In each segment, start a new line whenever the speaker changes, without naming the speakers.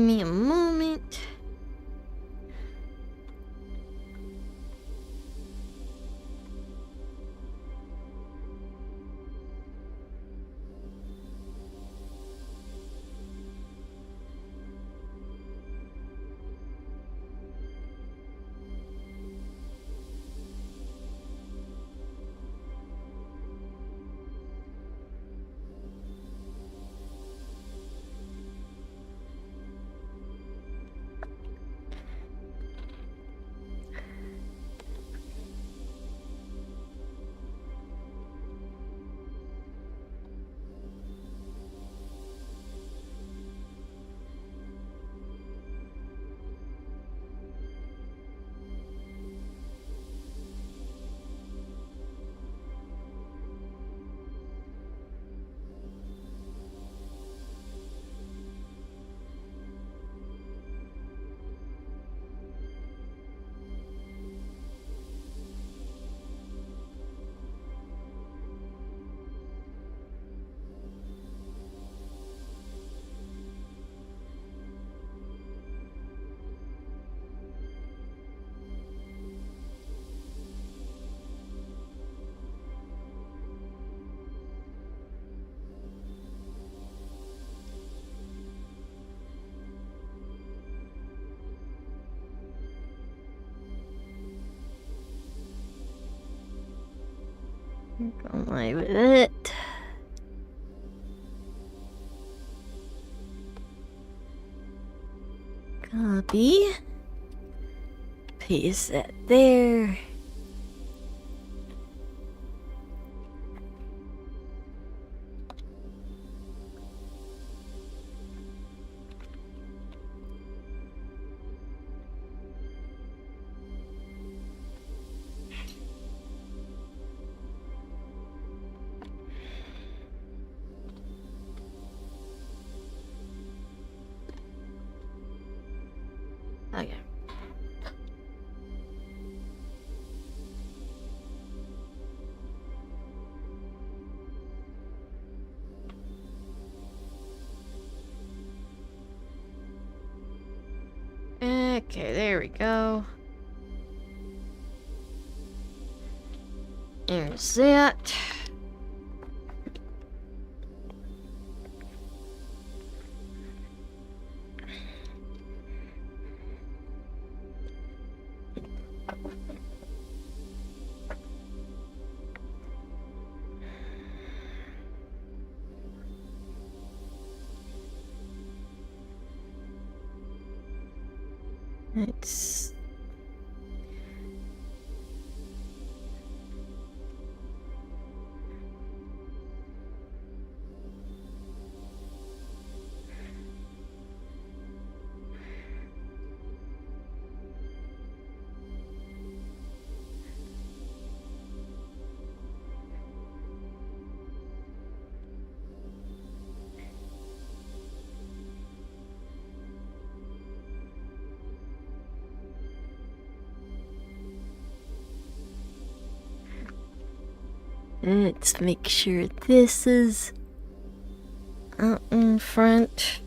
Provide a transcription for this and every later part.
Give me a moment. Go away with it. Copy. Paste that there. Okay. Okay, there we go. There's that. It's let's make sure this is out in front.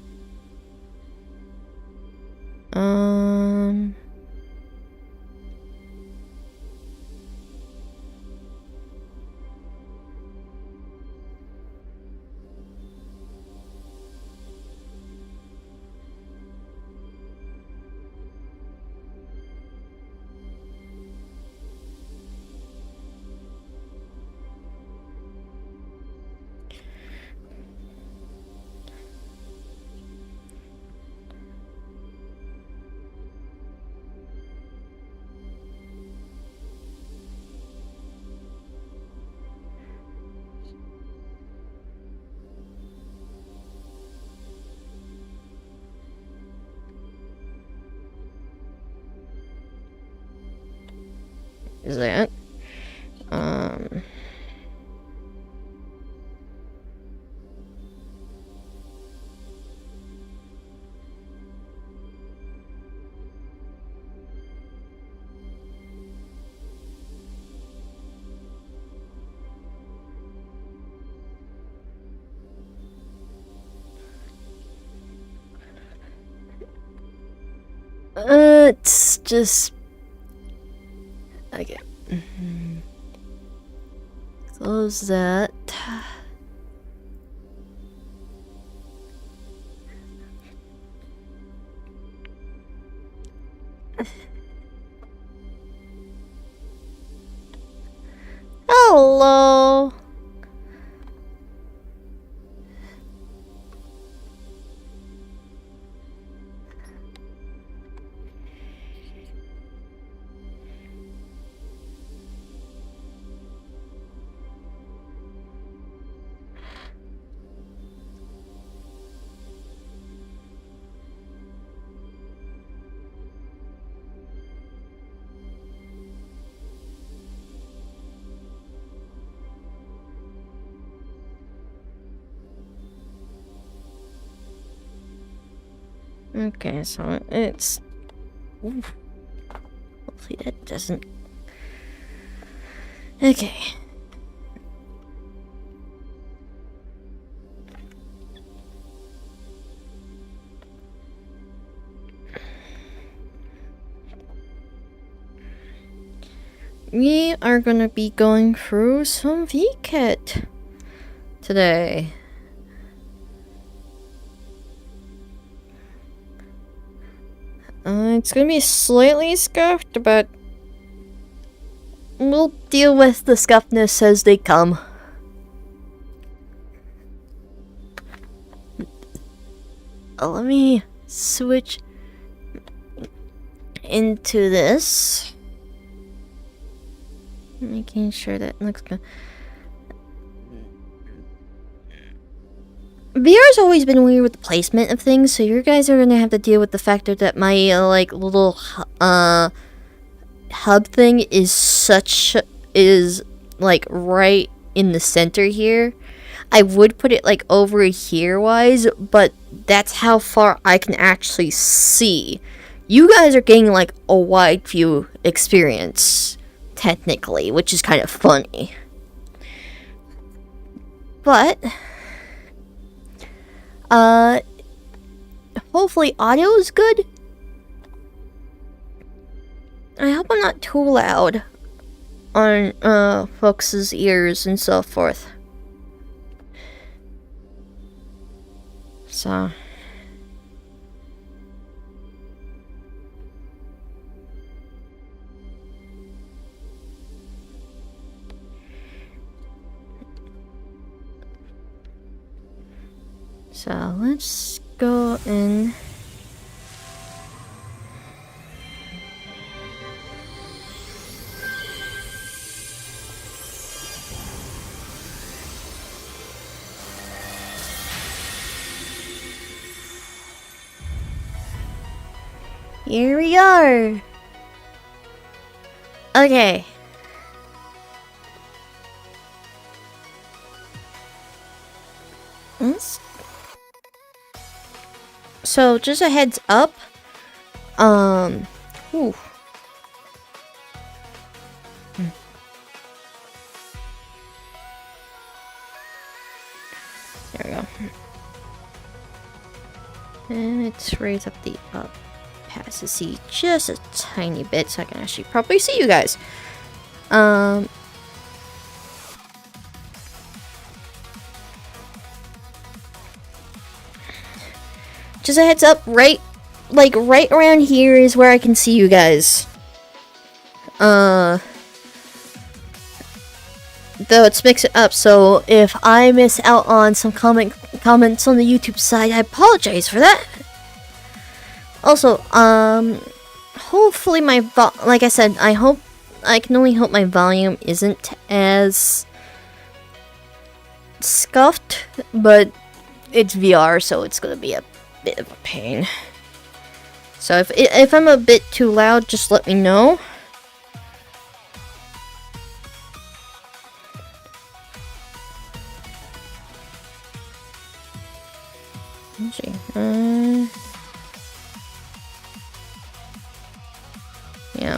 Is that? It's just... Okay. Close that. Hello. Okay, so it's... Ooh. Hopefully that doesn't... Okay. We are gonna be going through some Vket today. It's gonna be slightly scuffed, but we'll deal with the scuffness as they come. Let me switch into this. Making sure that looks good. VR's always been weird with the placement of things, so you guys are gonna have to deal with the factor that my like little hub thing is like right in the center here. I would put it like over here wise, but that's how far I can actually see. You guys are getting like a wide view experience technically, which is kind of funny. But hopefully audio is good. I hope I'm not too loud on folks' ears and so forth. So let's go in. Here we are. Okay. So just a heads up. Ooh. There we go. And let's raise up the opacity just a tiny bit so I can actually properly see you guys. Just a heads up, right around here is where I can see you guys. Though it's mixed up, so if I miss out on some comments on the YouTube side, I apologize for that. Also, hopefully like I said, I can only hope my volume isn't as scuffed, but it's VR, so it's gonna be a bit of a pain. So if I'm a bit too loud, just let me know. Let's see. Yeah,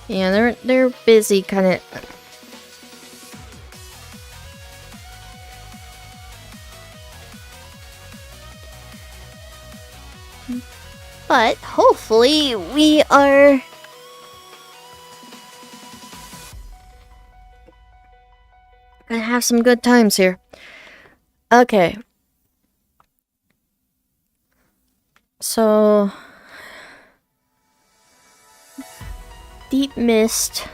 yeah, they're busy kind of. But hopefully we are gonna have some good times here. Okay. So Deep Mist.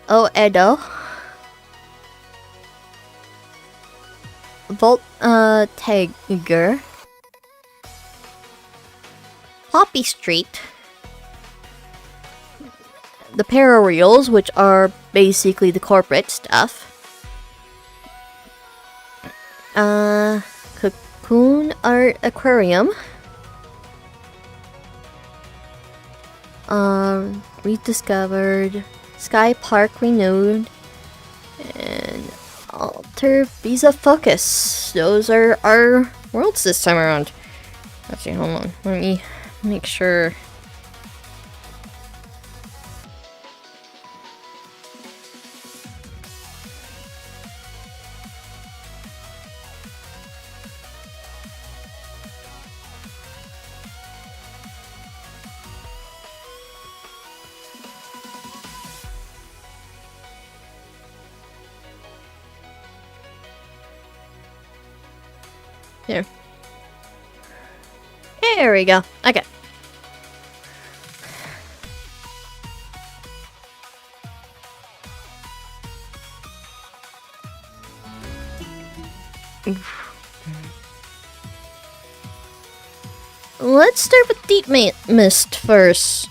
Oh, Edo. Volt Tiger. Poppy Street. The parareals, which are basically the corporate stuff. Cocoon Art Aquarium. Rediscovered. Sky Park Renewed. And Alter Visa Focus. Those are our worlds this time around. Actually, hold on. Let me make sure. Here. There we go. Okay. Let's start with Deep Mist first.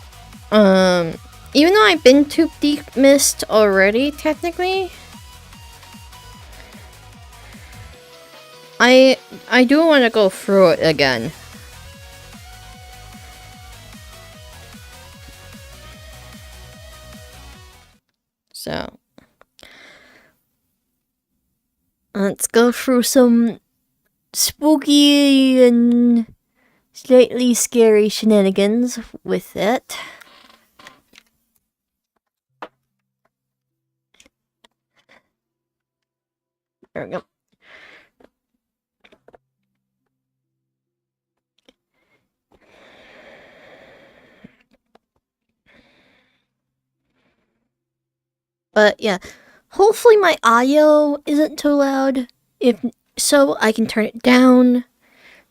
Even though I've been to Deep Mist already, technically, I do want to go through it again. So, let's go through some spooky and slightly scary shenanigans with it. There we go. But yeah, hopefully my audio isn't too loud. If so, I can turn it down.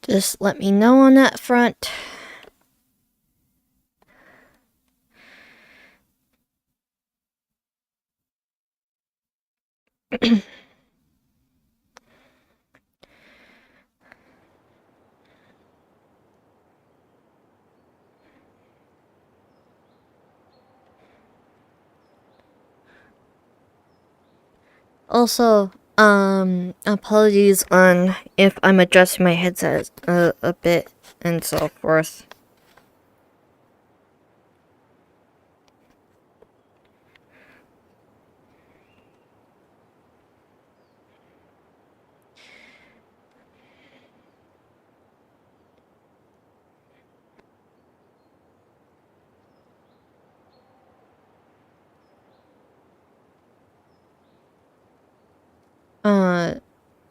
Just let me know on that front. Also, apologies on if I'm adjusting my headset a bit and so forth.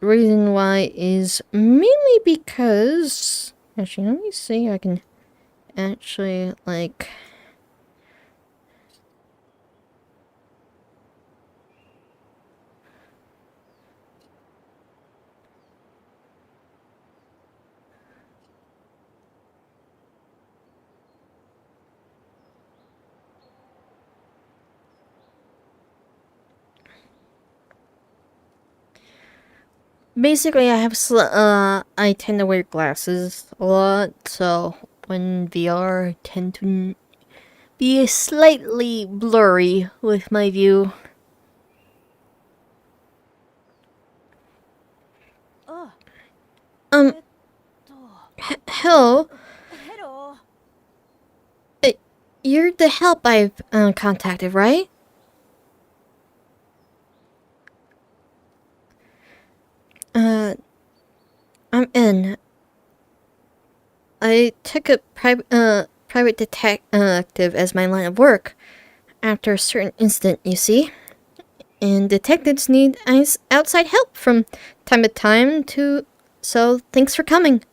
Reason why is mainly because... Actually, let me see. I can actually, like... Basically, I tend to wear glasses a lot, so when VR, I tend to be slightly blurry with my view. Hello? You're the help I've contacted, right? I'm in. I took a private detective as my line of work after a certain incident, you see. And detectives need outside help from time to time to So, thanks for coming.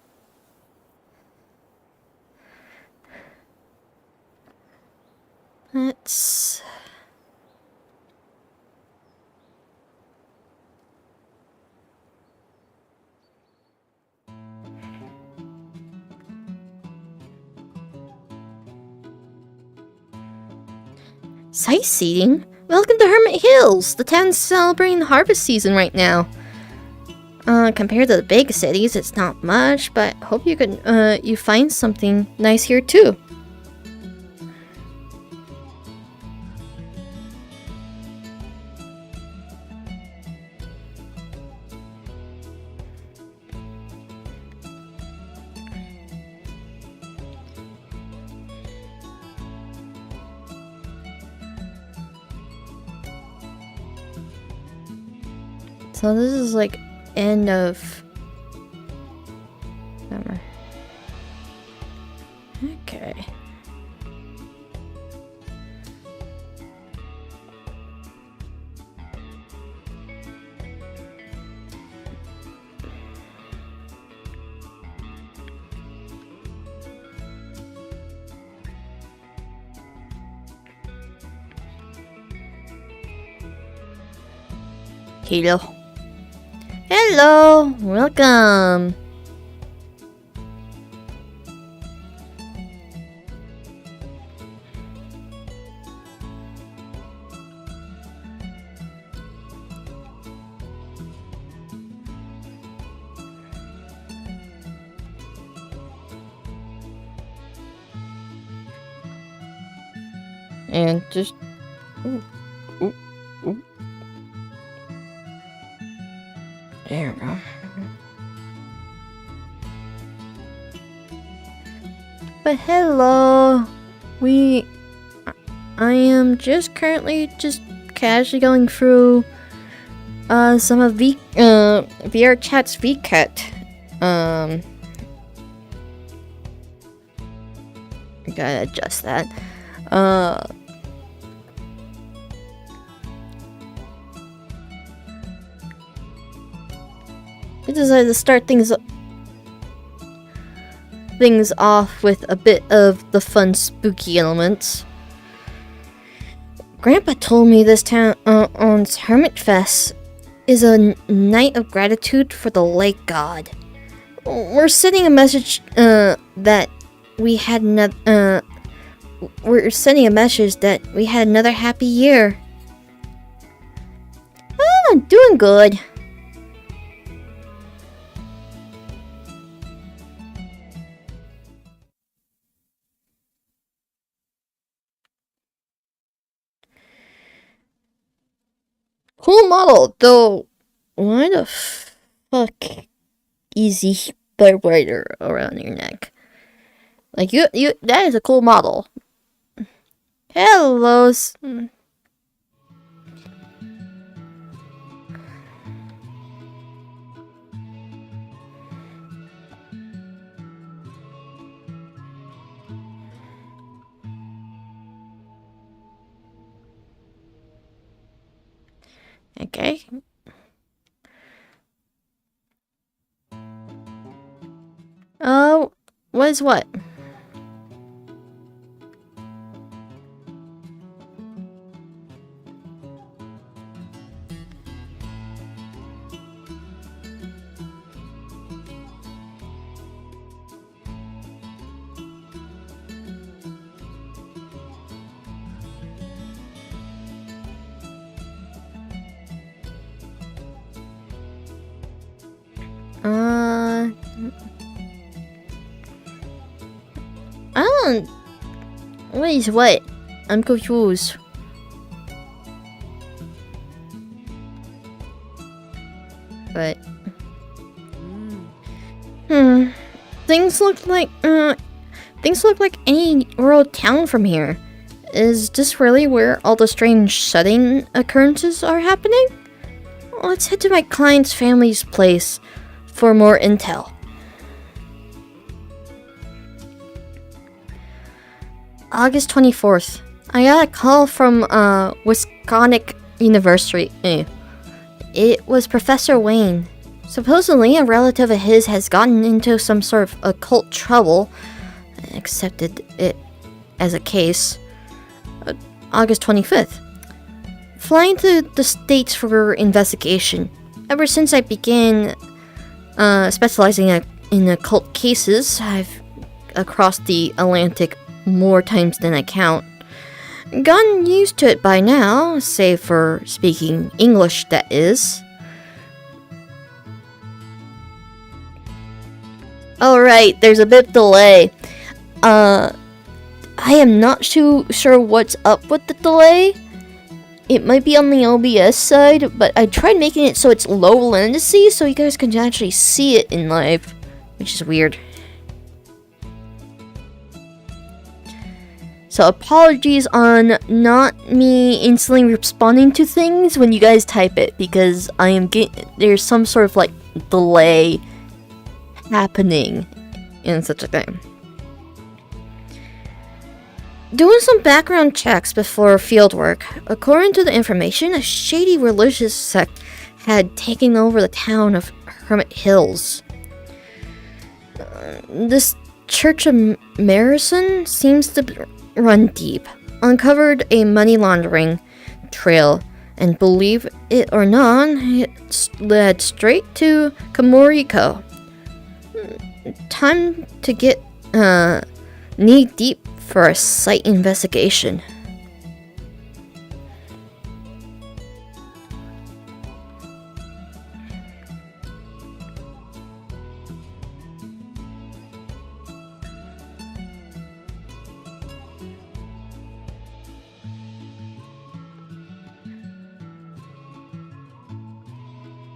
Let's... Sightseeing? Welcome to Hermit Hills! The town's celebrating the harvest season right now. Compared to the big cities, it's not much, but hope you can, you find something nice here too. So this is like end of summer. Okay. Hello. Hello, welcome. And just ooh, ooh, ooh. There we go. But hello, I am just currently just casually going through some of vrchat's Vket. I gotta adjust that. I decided to start things off with a bit of the fun spooky elements. Grandpa told me this town on Hermit Fest is a night of gratitude for the lake god. We're sending a message that we had another happy year. Oh, I'm doing good. Cool model, though. Why the fuck easy vibrator around your neck? Like you that is a cool model. Hello. Okay. Oh, what is what? I don't. What is what? I'm confused. But things look like any rural town from here. Is this really where all the strange sudden occurrences are happening? Let's head to my client's family's place for more intel. August 24th. I got a call from Wisconsin University. It was Professor Wayne. Supposedly, a relative of his has gotten into some sort of occult trouble, accepted it as a case. August 25th. Flying to the States for investigation. Ever since I began specializing in occult cases, I've across the Atlantic more times than I count. Gotten used to it by now, save for speaking English, that is. Alright, there's a bit of delay. I am not too sure what's up with the delay. It might be on the OBS side, but I tried making it so it's low latency so you guys can actually see it in live, which is weird. So apologies on not me instantly responding to things when you guys type it, because I am there's some sort of like delay happening in such a thing. Doing some background checks before fieldwork. According to the information, a shady religious sect had taken over the town of Hermit Hills. This Church of Marison seems to run deep. Uncovered a money laundering trail, and believe it or not, it led straight to Kamoriko. Time to get knee deep for a site investigation.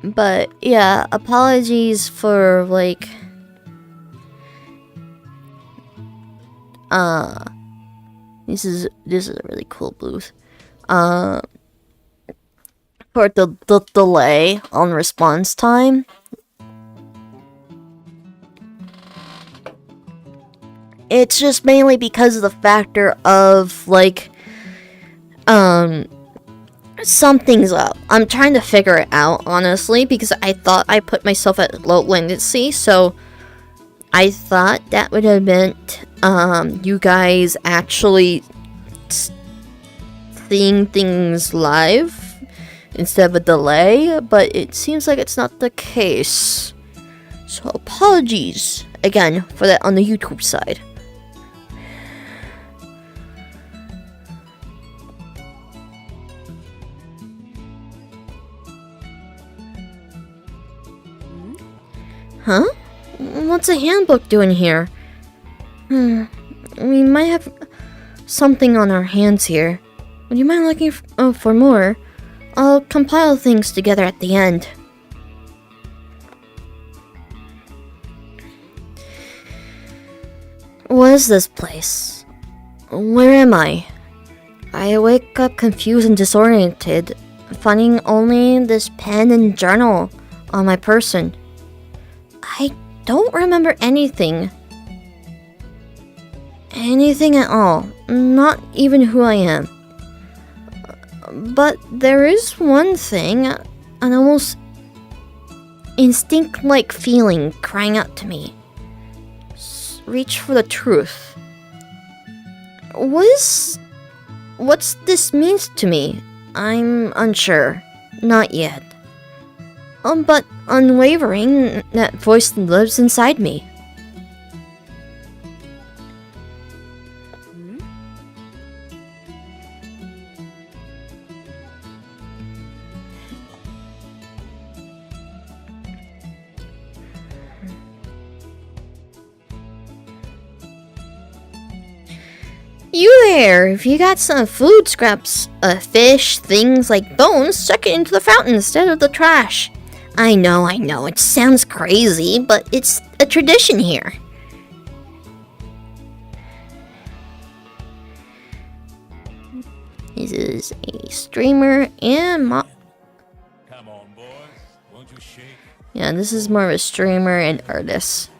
But yeah, apologies for like this is a really cool booth. For the delay on response time. It's just mainly because of the factor of like something's up. I'm trying to figure it out, honestly, because I thought I put myself at low latency, so I thought that would have meant you guys actually seeing things live instead of a delay, but it seems like it's not the case. So apologies again for that on the YouTube side. Huh? What's a handbook doing here? We might have something on our hands here. Would you mind looking for more? I'll compile things together at the end. What is this place? Where am I? I wake up confused and disoriented, finding only this pen and journal on my person. I don't remember anything. Anything at all. Not even who I am. But there is one thing, an almost instinct-like feeling crying out to me. Reach for the truth. What's this means to me? I'm unsure. Not yet. But unwavering, that voice lives inside me. You there! If you got some food scraps, fish, things like bones, chuck it into the fountain instead of the trash. I know, it sounds crazy, but it's a tradition here. This is a streamer and
Come on, boys. Won't you shake?
yeah, this is more of a streamer and artist.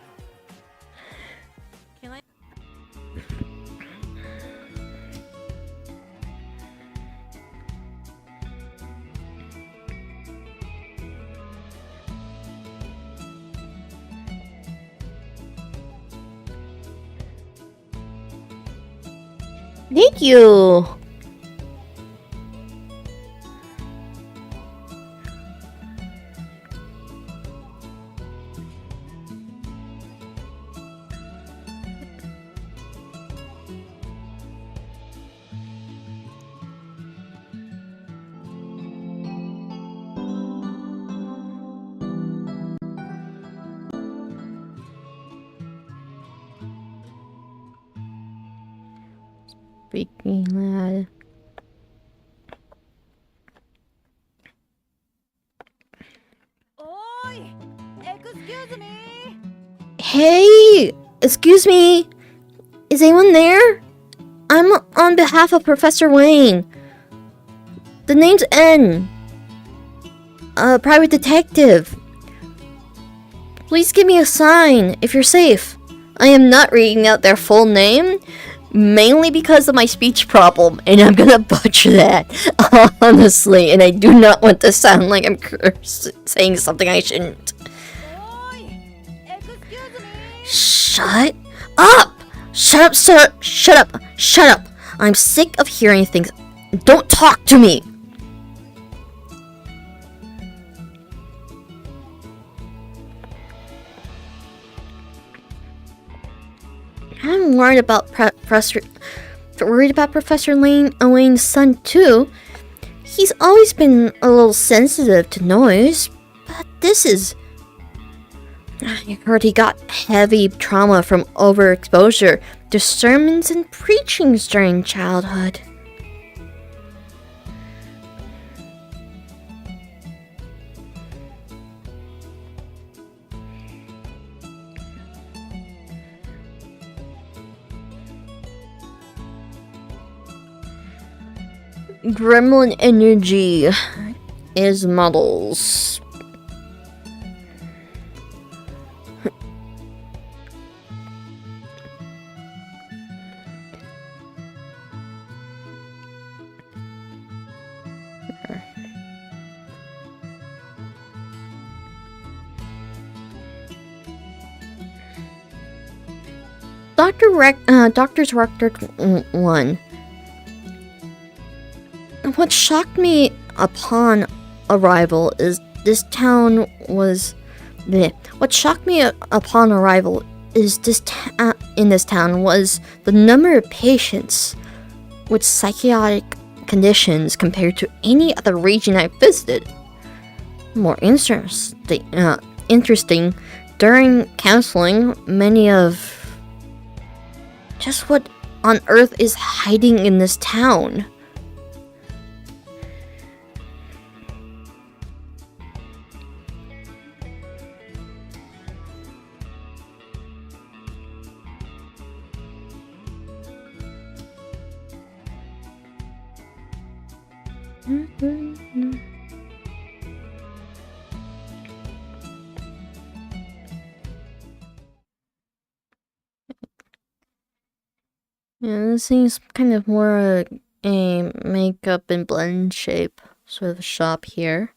Thank you. Speaking loud.
Oi! Excuse me!
Hey! Excuse me! Is anyone there? I'm on behalf of Professor Wayne. The name's N. A private detective. Please give me a sign if you're safe. I am not reading out their full name, mainly because of my speech problem, and I'm gonna butcher that, honestly, and I do not want to sound like I'm saying something I shouldn't.
Oi! Excuse me!
Shut up! Shut up, sir! Shut up! Shut up! I'm sick of hearing things. Don't talk to me! I'm worried about Professor Wayne's son too. He's always been a little sensitive to noise, but this is... I heard he got heavy trauma from overexposure to sermons and preachings during childhood. Gremlin energy is models. Doctor's Record 1. What shocked me upon arrival is this town was... What shocked me upon arrival is in this town was the number of patients with psychotic conditions compared to any other region I visited. More interesting, during counseling, many of... Just what on earth is hiding in this town? Yeah, this seems kind of more a makeup and blend shape sort of shop here.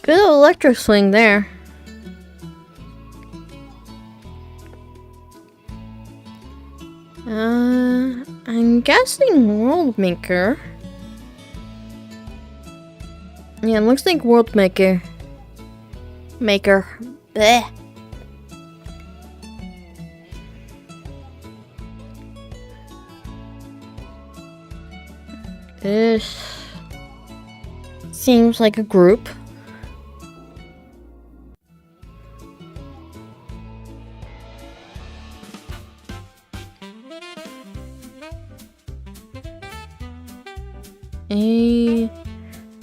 Good electric swing there. I'm guessing World Maker. Yeah, it looks like World Maker. Bleh. This seems like a group.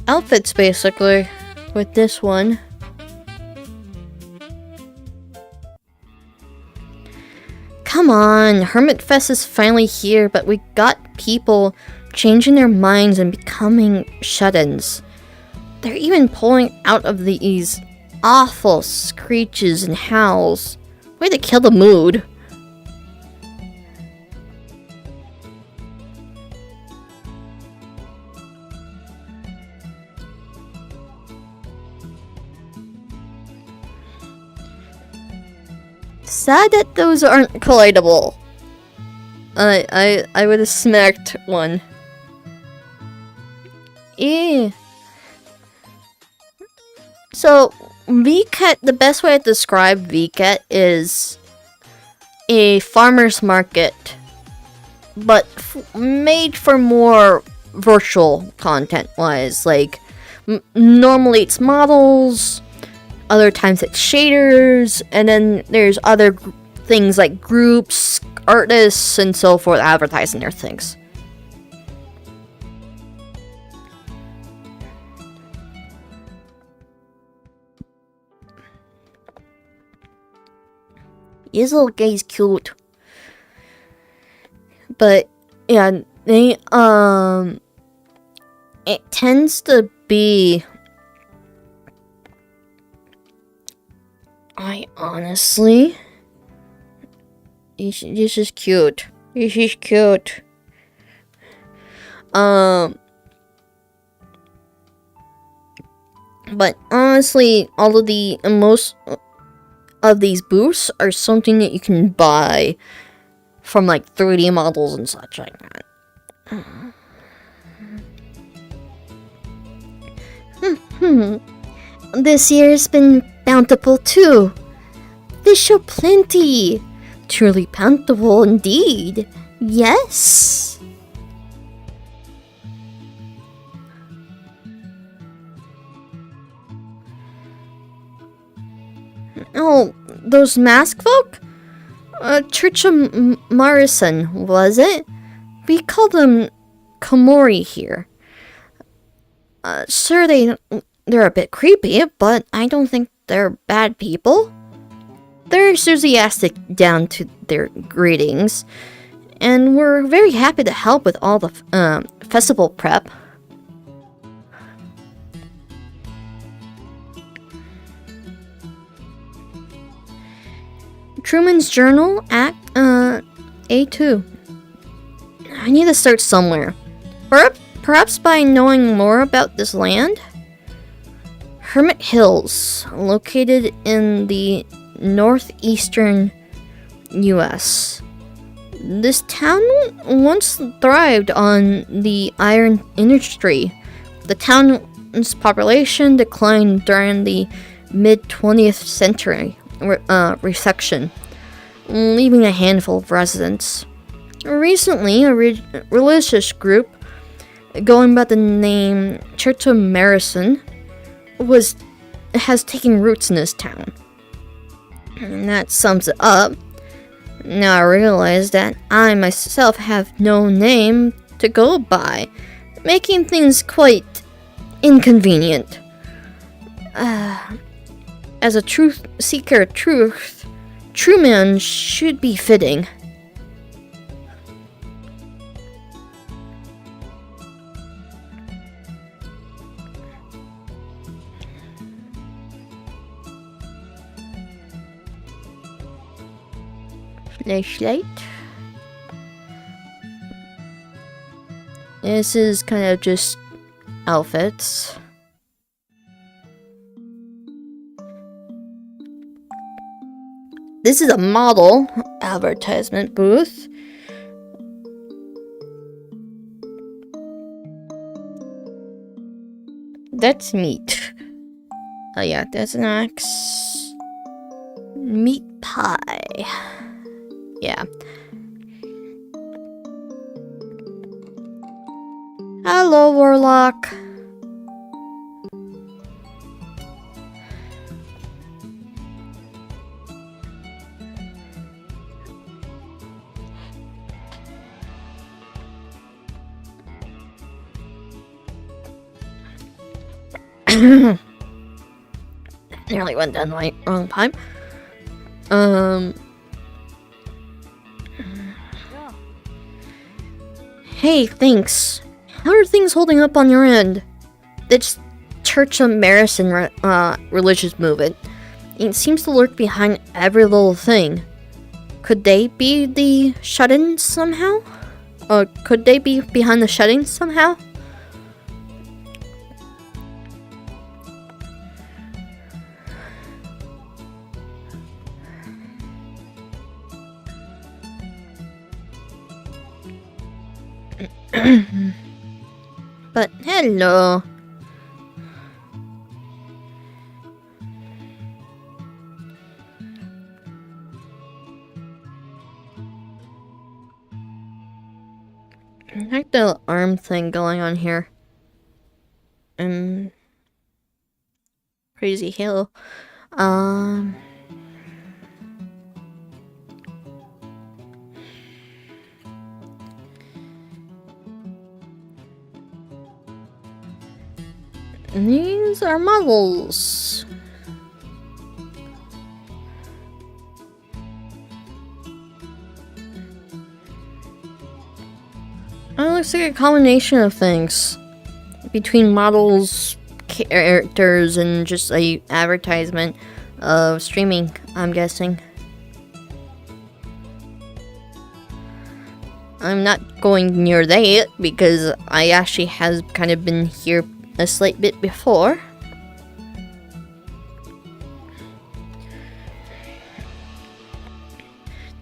outfits basically with this one. Come on, Hermit Fest is finally here, but we got people changing their minds and becoming shut-ins. They're even pulling out of these awful screeches and howls. Way to kill the mood. Sad that those aren't collidable. I would have smacked one. So, Vket, the best way to describe Vket is a farmer's market, but made for more virtual content-wise. Like, normally it's models, other times it's shaders, and then there's other things like groups, artists, and so forth advertising their things. This little guy's cute. But yeah, they it tends to be, this is cute. This is cute. But honestly, all of most of these booths are something that you can buy from like 3D models and such like that. This year's been bountiful too. Fish show plenty. Truly bountiful indeed. Yes. Oh, those mask folk? Church of Morrison, was it? We call them Komori here. Sure, they're a bit creepy, but I don't think they're bad people. They're enthusiastic down to their greetings, and we're very happy to help with all the festival prep. Truman's Journal, Act A2. I need to start somewhere. Perhaps by knowing more about this land? Hermit Hills, located in the northeastern US. This town once thrived on the iron industry. The town's population declined during the mid-20th century recession, leaving a handful of residents. Recently, a religious group going by the name Church of Morrison has taken roots in this town. And that sums it up. Now I realize that I myself have no name to go by, making things quite inconvenient. As a truth seeker of truth, true man should be fitting. Flashlight. This is kind of just outfits. This is a model advertisement booth. That's meat. Oh yeah, that's an axe. Meat pie. Yeah. Hello, Warlock. Nearly went down the wrong pipe. Hey, thanks. How are things holding up on your end? This Church of Marison religious movement. It seems to lurk behind every little thing. Could they be the shut-ins somehow? Could they be behind the shut-ins somehow? But hello. I like the arm thing going on here. And crazy halo. These are models. It looks like a combination of things between models, characters, and just a advertisement of streaming, I'm guessing. I'm not going near that because I actually has kind of been here a slight bit before.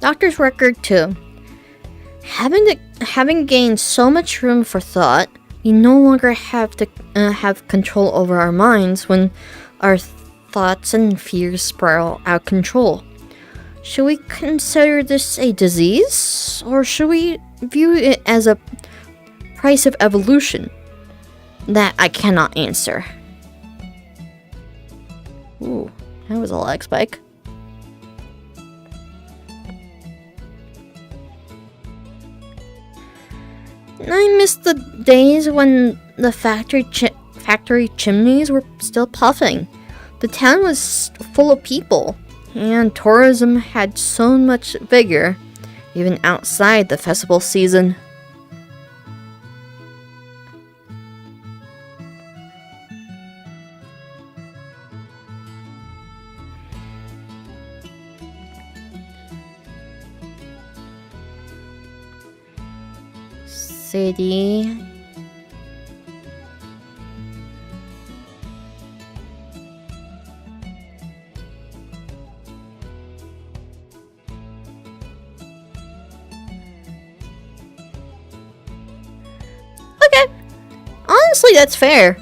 Doctor's record 2. Having gained so much room for thought, we no longer have to have control over our minds when our thoughts and fears spiral out of control. Should we consider this a disease, or should we view it as a price of evolution? That I cannot answer. Ooh, that was a lag spike. I miss the days when the factory chimneys were still puffing. The town was full of people, and tourism had so much vigor, even outside the festival season. City. Okay. Honestly, that's fair.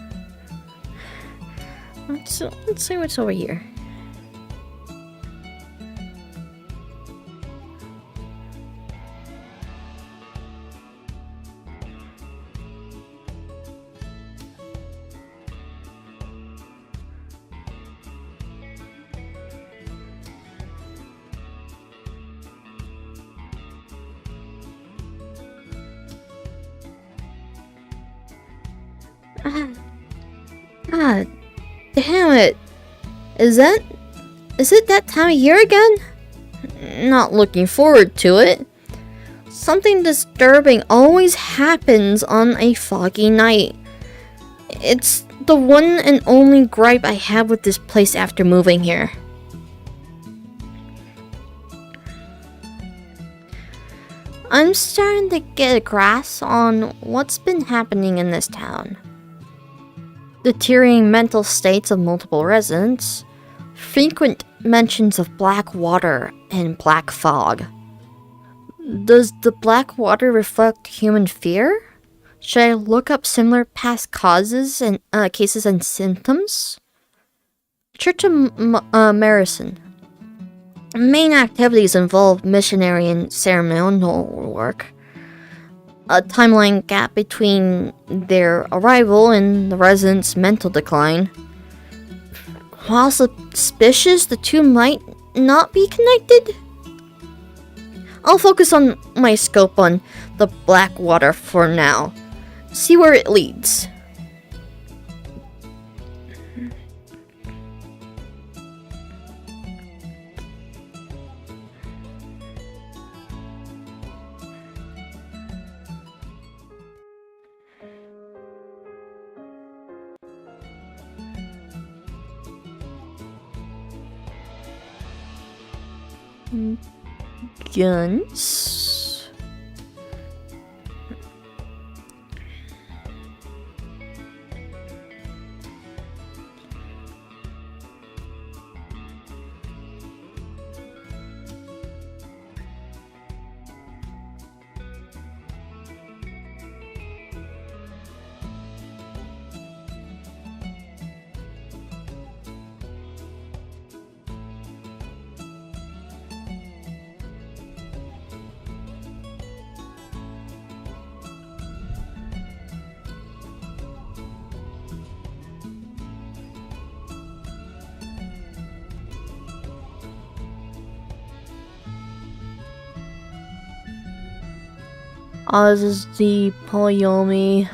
Let's see what's over here. God damn it. Is it that time of year again? Not looking forward to it. Something disturbing always happens on a foggy night. It's the one and only gripe I have with this place after moving here. I'm starting to get a grasp on what's been happening in this town. Deteriorating mental states of multiple residents, frequent mentions of black water and black fog. Does the black water reflect human fear? Should I look up similar past causes and cases and symptoms? Church of Marison. Main activities involve missionary and ceremonial work. A timeline gap between their arrival and the residents' mental decline. While suspicious, the two might not be connected. I'll focus on my scope on the black water for now. See where it leads. Guns. Oz is the Polyomi.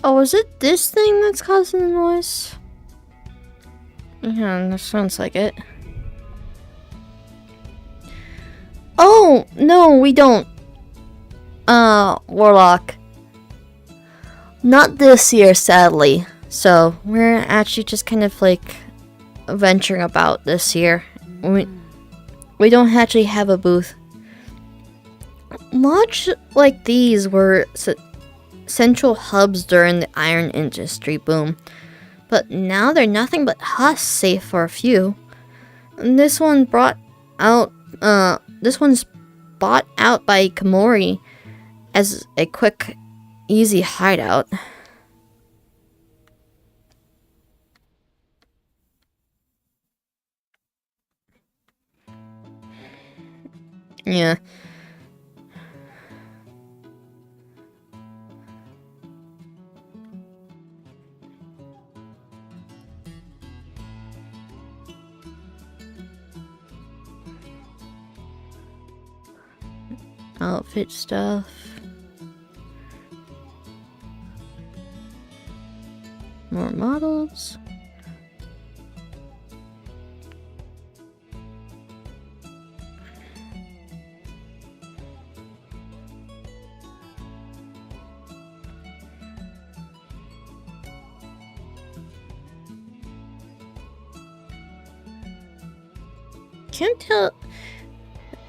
Oh, is it this thing that's causing the noise? Yeah, that sounds like it. Oh, no, we don't. Warlock. Not this year, sadly. So, we're actually just kind of like venturing about this year. We don't actually have a booth. Much like these were central hubs during the iron industry boom, but now they're nothing but husks, save for a few. And this one's bought out by Komori as a quick, easy hideout. Yeah. Outfit stuff. More models. Can't tell.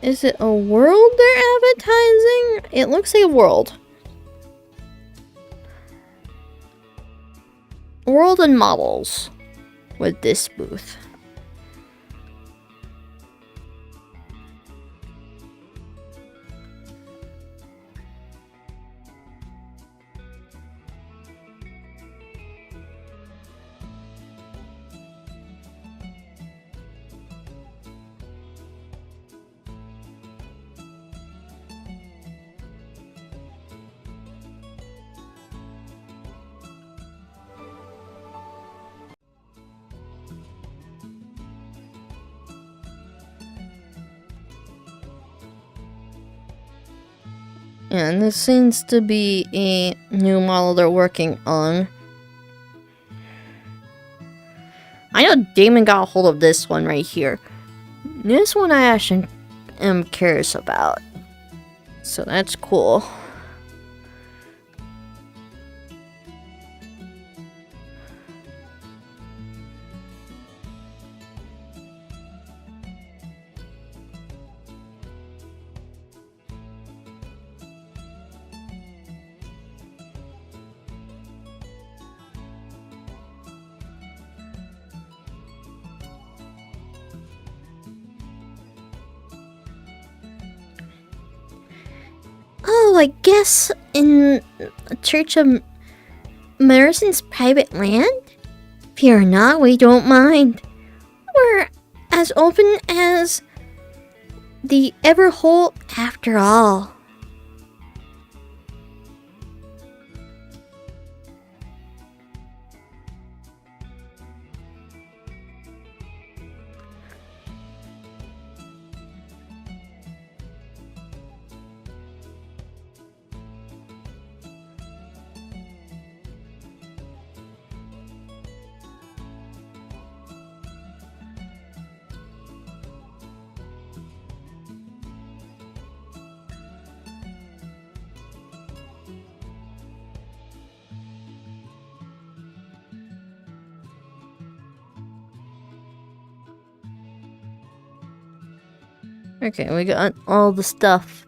Is it a world they're advertising? It looks like a world. World and models with this booth. And this seems to be a new model they're working on. I know Damon got a hold of this one right here. This one I actually am curious about. So that's cool. I guess in Church of Medicine's private land? Fear not, we don't mind. We're as open as the Everhole after all. Okay, we got all the stuff.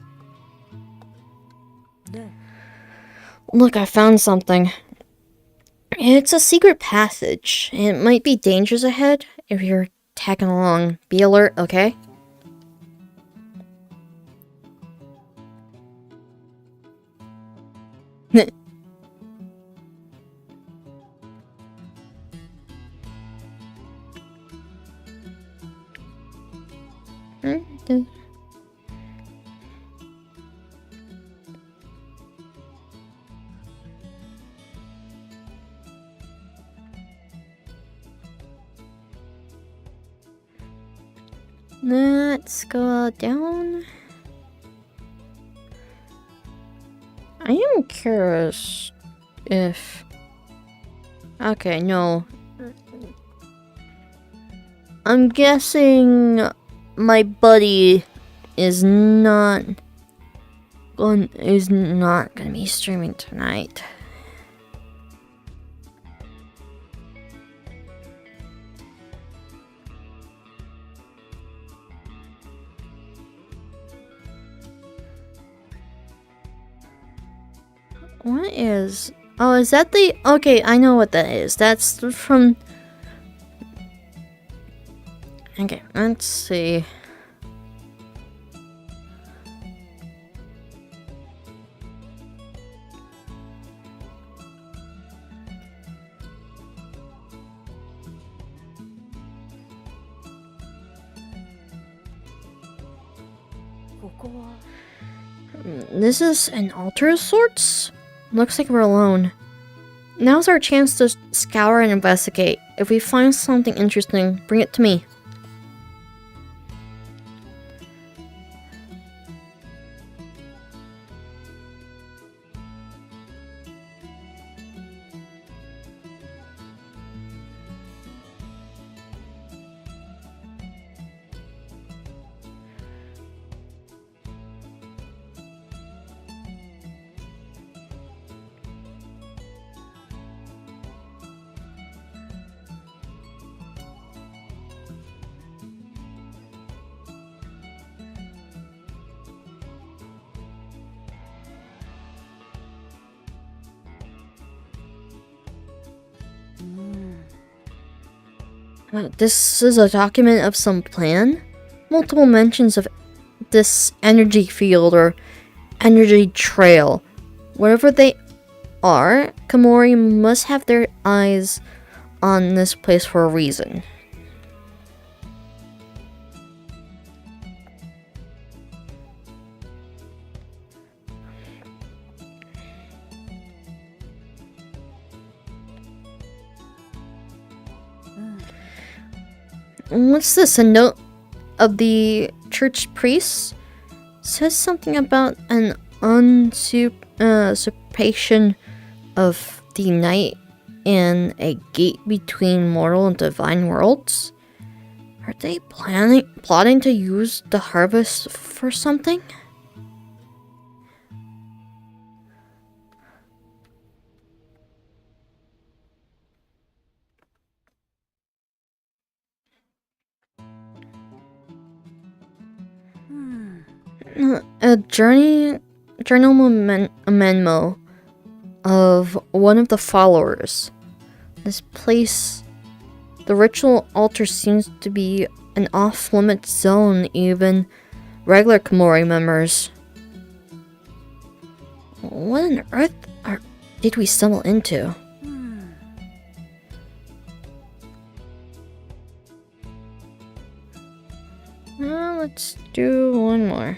Look, I found something. It's a secret passage. It might be dangers ahead if you're tagging along. Be alert, okay? Let's go down. I am curious if... Okay, no. I'm guessing my buddy is not gonna be streaming tonight. What is... Oh, is that the... Okay, I know what that is. That's from... Okay, let's see. This is an altar of sorts? Looks like we're alone. Now's our chance to scour and investigate. If we find something interesting, bring it to me. This is a document of some plan? Multiple mentions of this energy field or energy trail. Whatever they are, Komori must have their eyes on this place for a reason. What's this? A note of the church priest? Says something about an usurpation of the night and a gate between mortal and divine worlds. Are they plotting to use the harvest for something? A journal memo of one of the followers. This place, the ritual altar seems to be an off-limits zone, even regular Komori members. What on earth did we stumble into? Let's do one more.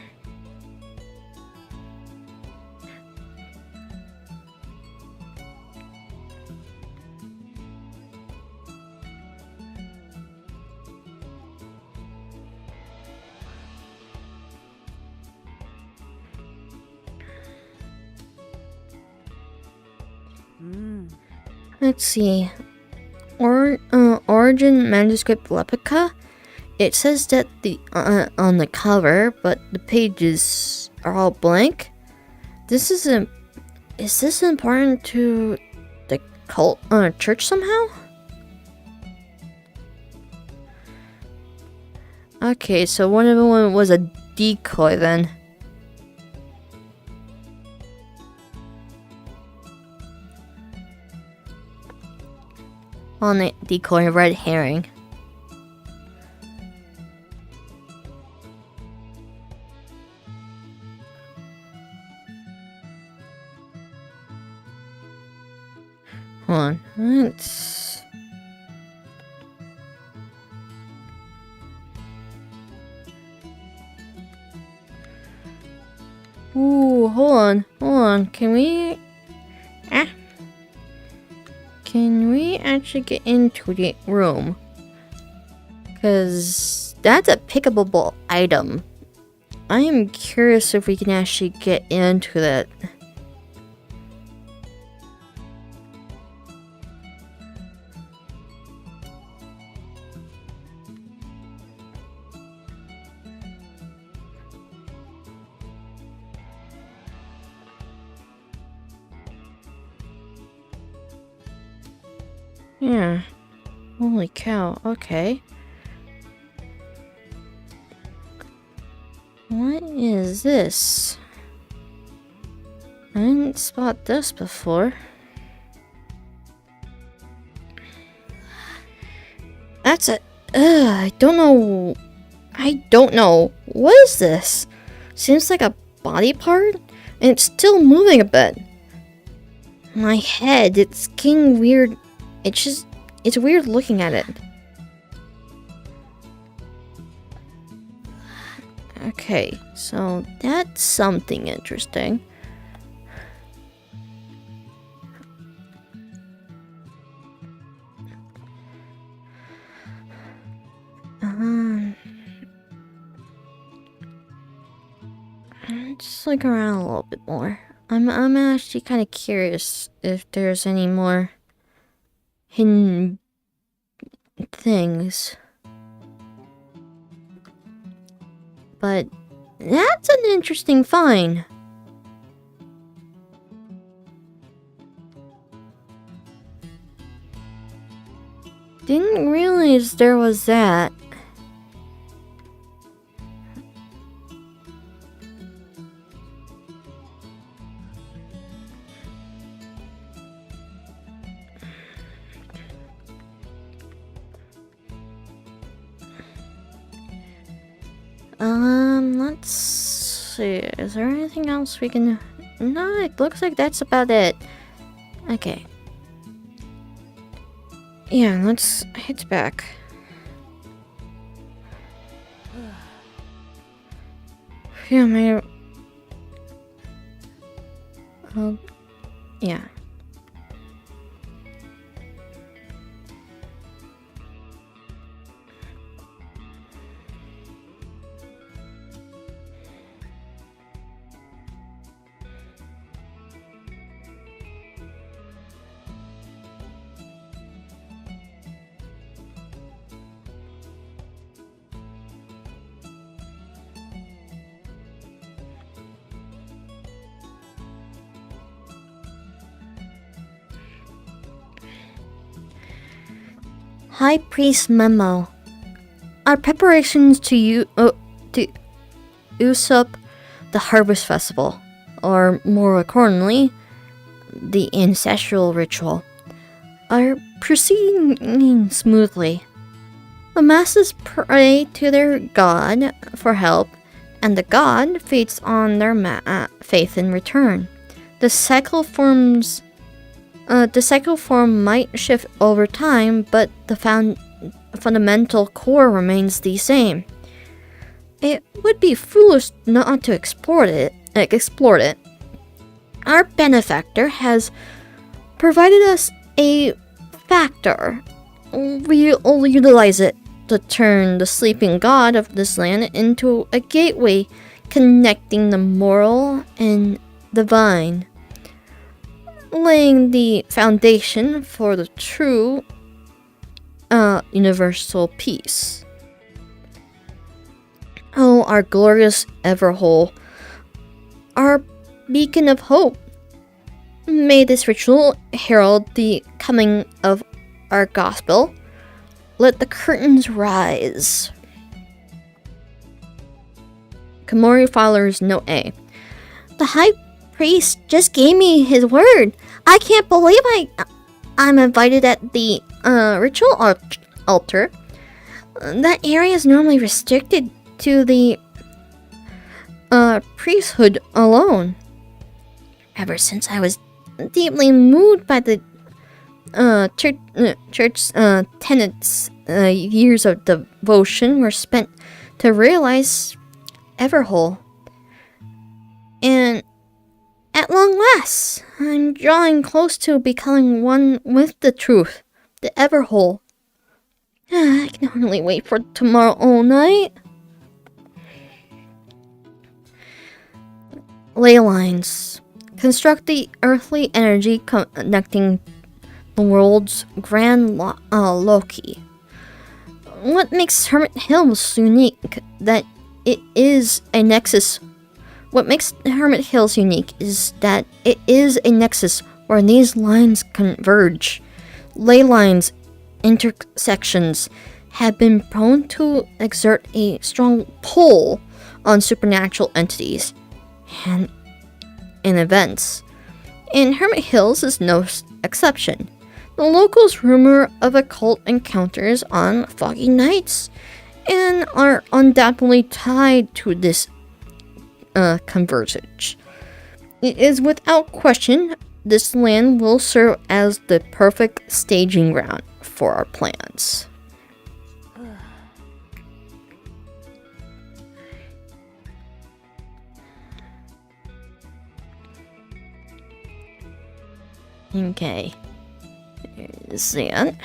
Let's see. Origin manuscript replica. It says that the on the cover, but the pages are all blank. Is this important to the cult church somehow? Okay, so one of them was a decoy then. On the decoy, red herring. Hold on, let's... Ooh, hold on, can we... Can we actually get into the room? Because that's a pickable item. I am curious if we can actually get into that. Yeah. Holy cow, okay. What is this? I didn't spot this before. That's a... I don't know. What is this? Seems like a body part, and it's still moving a bit. My head, it's getting weird. It's weird looking at it. Okay, so that's something interesting. Just look around a little bit more. I'm actually kind of curious if there's any more hidden things. But that's an interesting find. Didn't realize there was that. Let's see. Is there anything else we can... No, it looks like that's about it. Okay. Yeah, let's head back. Yeah, my... Oh, yeah. High Priest Memo. Our preparations to usurp the Harvest Festival, or more accordingly, the ancestral ritual, are proceeding smoothly. The masses pray to their god for help, and the god feeds on their faith in return. The cycle forms. The cycle form might shift over time, but the fundamental core remains the same. It would be foolish not to explore it. Our benefactor has provided us a factor. We'll utilize it to turn the sleeping god of this land into a gateway connecting the moral and divine, laying the foundation for the true universal peace. Oh, our glorious Everwhole, our beacon of hope. May this ritual herald the coming of our gospel. Let the curtains rise. Komori Filer's Note A. The High Priest just gave me his word. I can't believe I'm invited at the ritual altar. That area is normally restricted to the priesthood alone. Ever since I was deeply moved by the church tenets, years of devotion were spent to realize Everwhole. And at long last, I'm drawing close to becoming one with the truth, the Everwhole. I can only wait for tomorrow all night. Ley lines. Construct the earthly energy connecting the world's grand Loki. What makes Hermit Hills unique that it is a nexus? What makes Hermit Hills unique is that it is a nexus where these lines converge. Ley lines intersections have been prone to exert a strong pull on supernatural entities and events, and Hermit Hills is no exception. The locals rumor of occult encounters on foggy nights and are undoubtedly tied to this convergence. It is without question this land will serve as the perfect staging ground for our plans. Okay. There's that.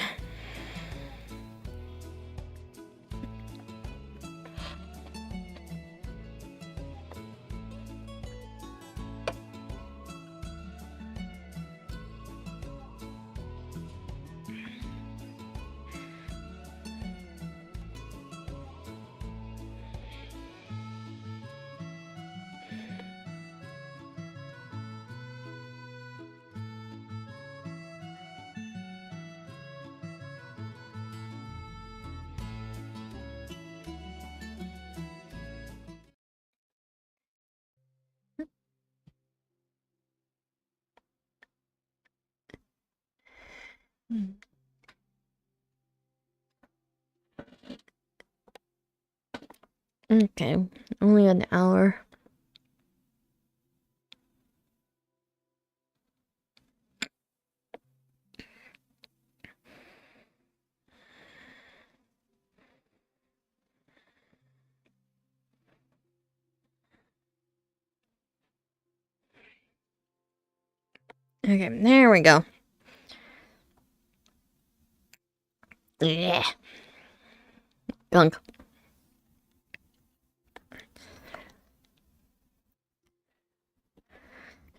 Okay, only an hour. Okay, there we go. Yeah. Gunk.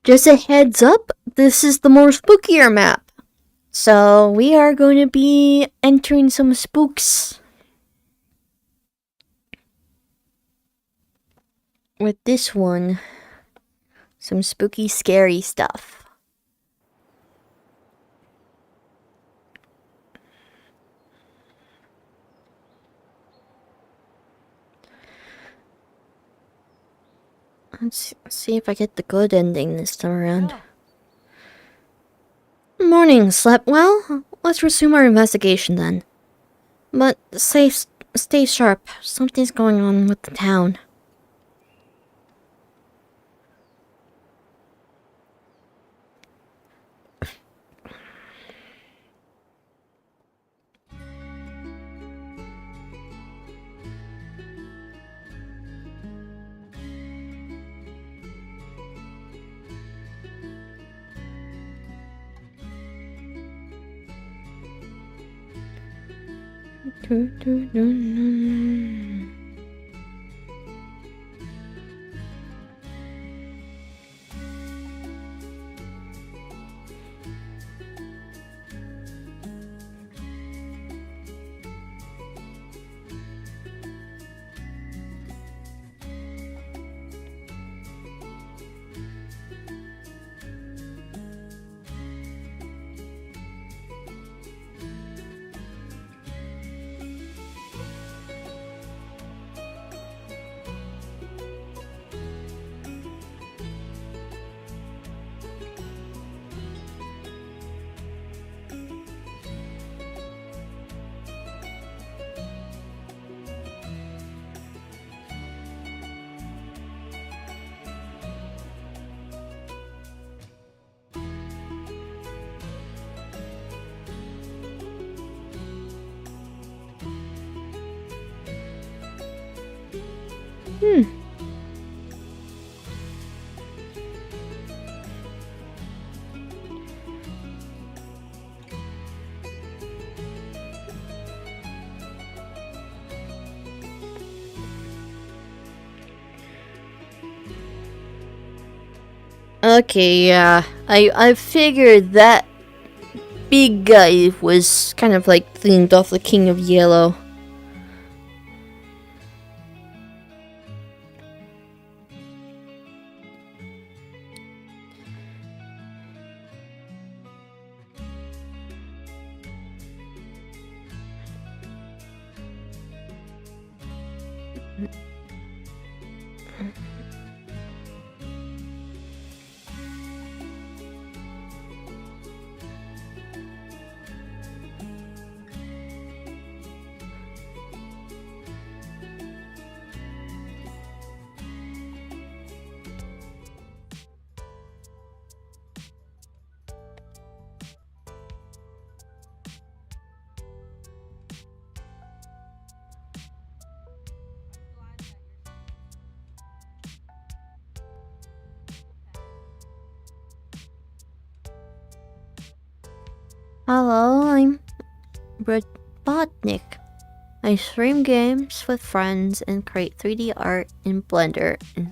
Just a heads up, this is the more spookier map. So we are going to be entering some spooks with this one. Some spooky, scary stuff. Let's see if I get the good ending this time around. Morning, slept well? Let's resume our investigation then. But stay sharp. Something's going on with the town. 」Okay, yeah. I figured that big guy was kind of like themed off the King of Yellow. Hello, I'm Robotnik. I stream games with friends and create 3D art in Blender. Are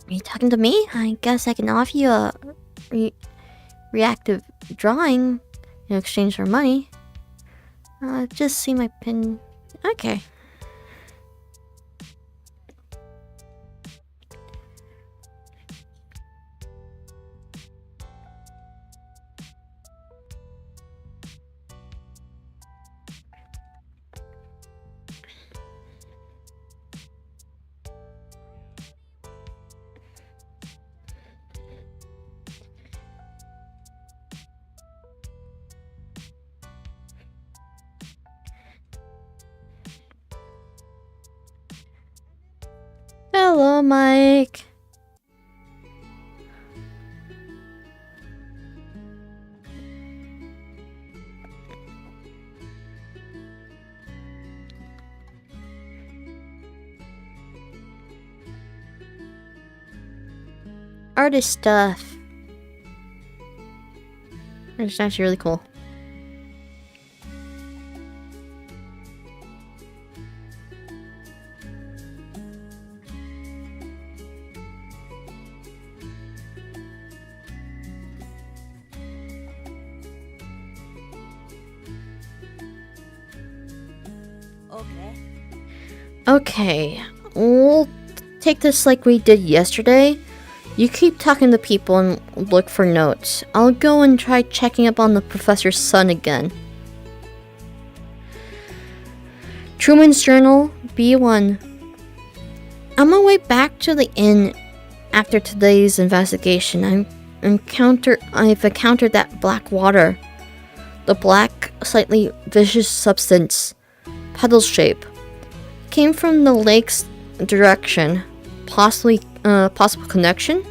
you talking to me? I guess I can offer you a reactive drawing in exchange for money. Just see my pin. Okay. Hello, Mike. Artist stuff. It's actually really cool. Okay, we'll take this like we did yesterday. You keep talking to people and look for notes. I'll go and try checking up on the professor's son again. Truman's Journal, B1. On my way back to the inn after today's investigation, I've encountered that black water. The black, slightly viscous substance, puddle shape, came from the lake's direction. Possible connection?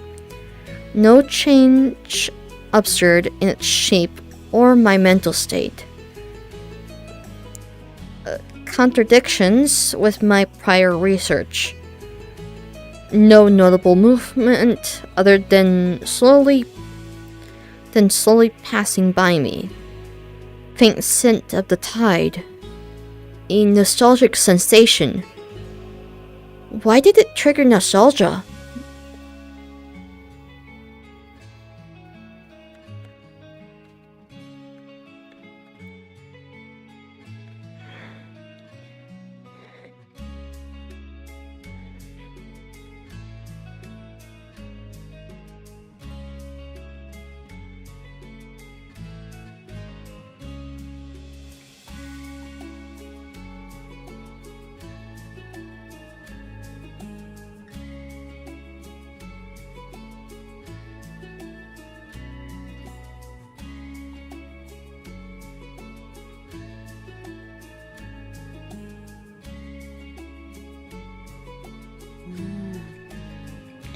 No change observed in its shape or my mental state. Contradictions with my prior research. No notable movement other than slowly then slowly passing by me. Faint scent of the tide. A nostalgic sensation. Why did it trigger nostalgia?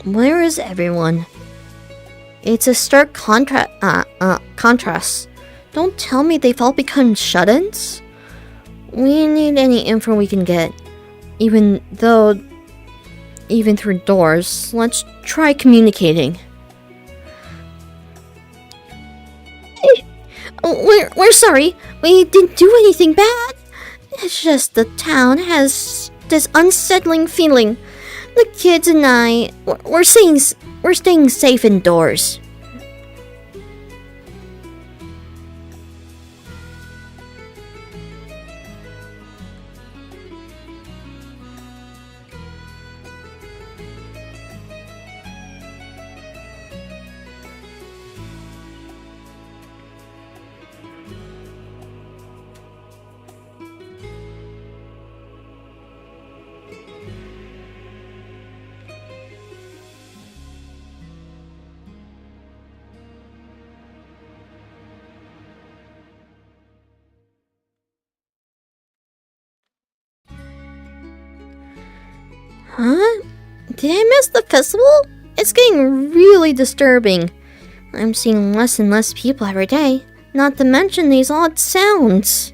Where is everyone? It's a stark contrast. Don't tell me they've all become shut-ins? We need any info we can get. Even through doors. Let's try communicating. We're sorry. We didn't do anything bad. It's just the town has this unsettling feeling. The kids and I, we're staying safe indoors. Huh? Did I miss the festival? It's getting really disturbing. I'm seeing less and less people every day, not to mention these odd sounds.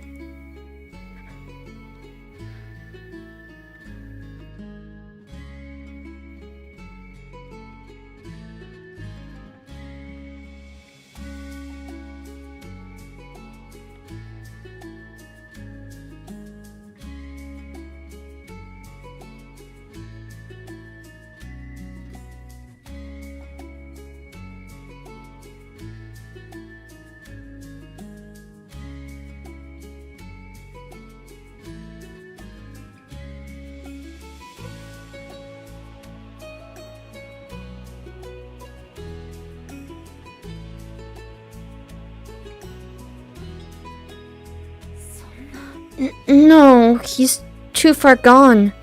No, he's too far gone.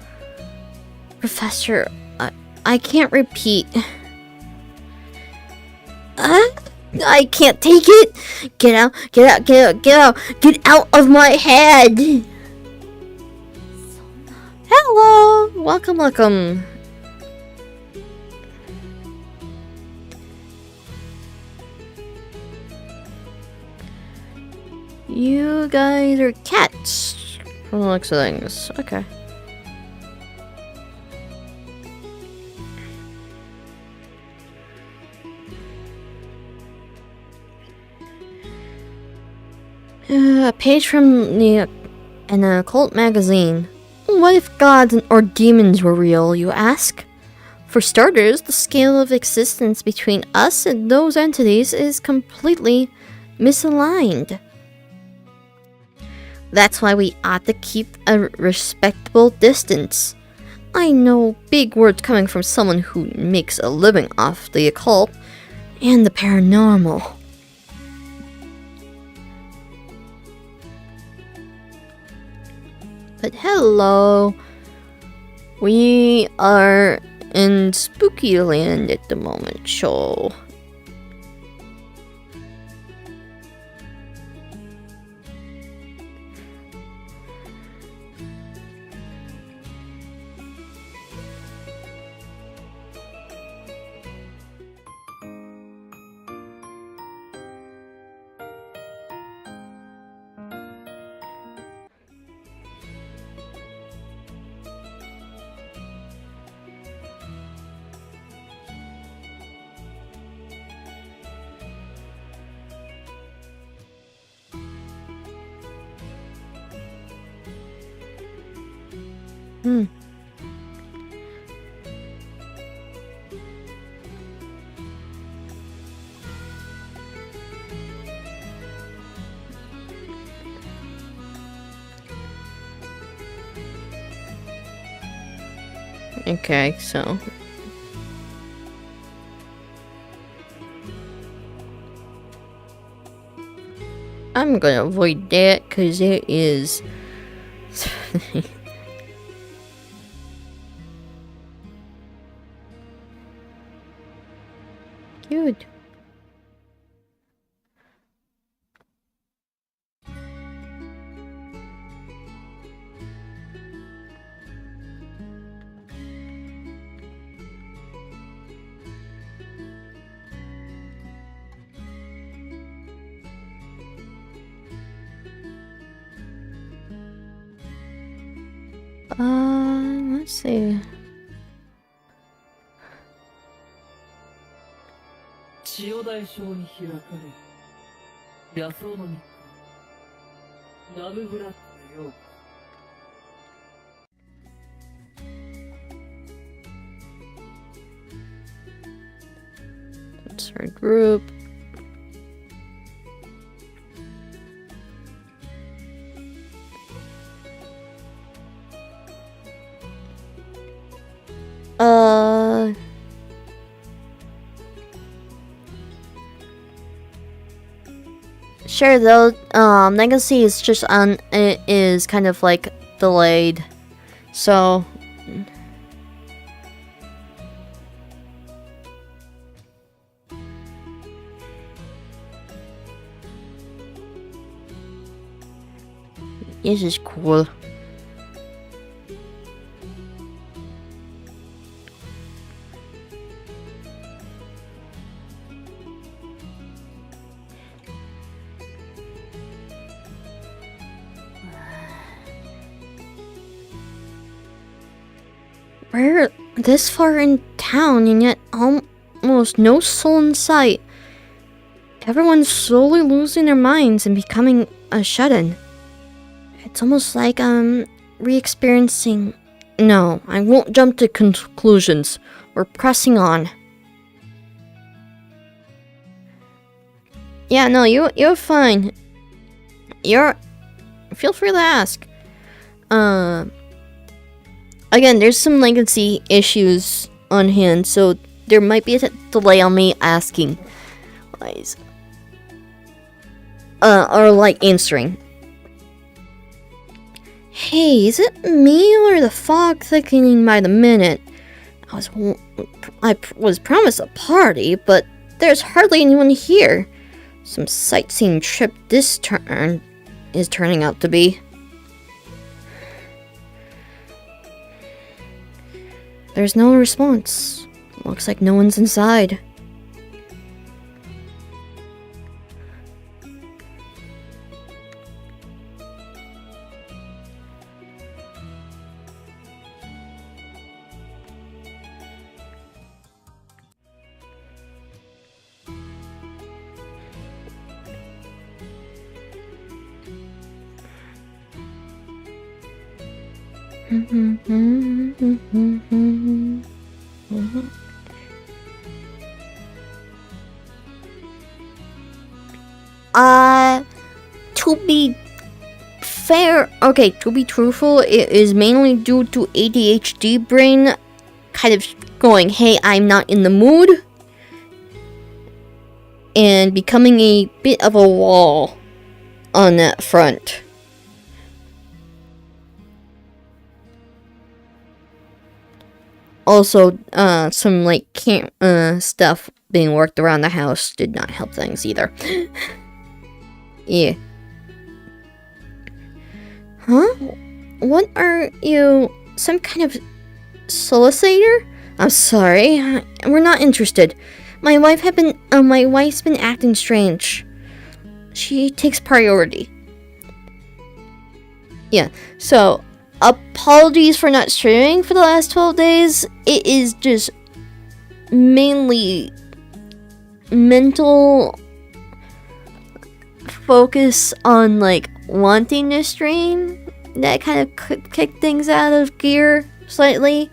Professor, I can't repeat. I can't take it! Get out, get out, get out, get out! Get out of my head! Hello! Welcome, welcome. You guys are cats. From the looks of things. Okay. A page from an occult magazine. What if gods or demons were real, you ask? For starters, the scale of existence between us and those entities is completely misaligned. That's why we ought to keep a respectable distance. I know big words coming from someone who makes a living off the occult and the paranormal. But hello, we are in Spooky Land at the moment, so... Okay, so I'm gonna avoid that because it is cute. Let's see.
千代大将に開かれる野草の日課ラブブラッドへようこ
That's our group. Sure though, Legacy is just on, it is kind of like delayed, so this is cool. We're this far in town and yet almost no soul in sight. Everyone's slowly losing their minds and becoming a shut-in. It's almost like I'm re-experiencing... No, I won't jump to conclusions. We're pressing on. Yeah, no, you're fine. Feel free to ask. Again, there's some legacy issues on hand, so there might be a delay on me asking. Or like answering. Hey, is it me or the fog thickening by the minute? I was promised a party, but there's hardly anyone here. Some sightseeing trip this turn is turning out to be. There's no response. Looks like no one's inside. To be fair, okay, to be truthful, it is mainly due to ADHD brain kind of going, hey, I'm not in the mood, and becoming a bit of a wall on that front. Also, some like stuff being worked around the house did not help things either. Yeah. Huh? What are you? Some kind of solicitor? I'm sorry, we're not interested. My wife's been acting strange. She takes priority. Yeah. So, apologies for not streaming for the last 12 days. It is just mainly mental focus on like wanting to stream that kind of kicked things out of gear slightly,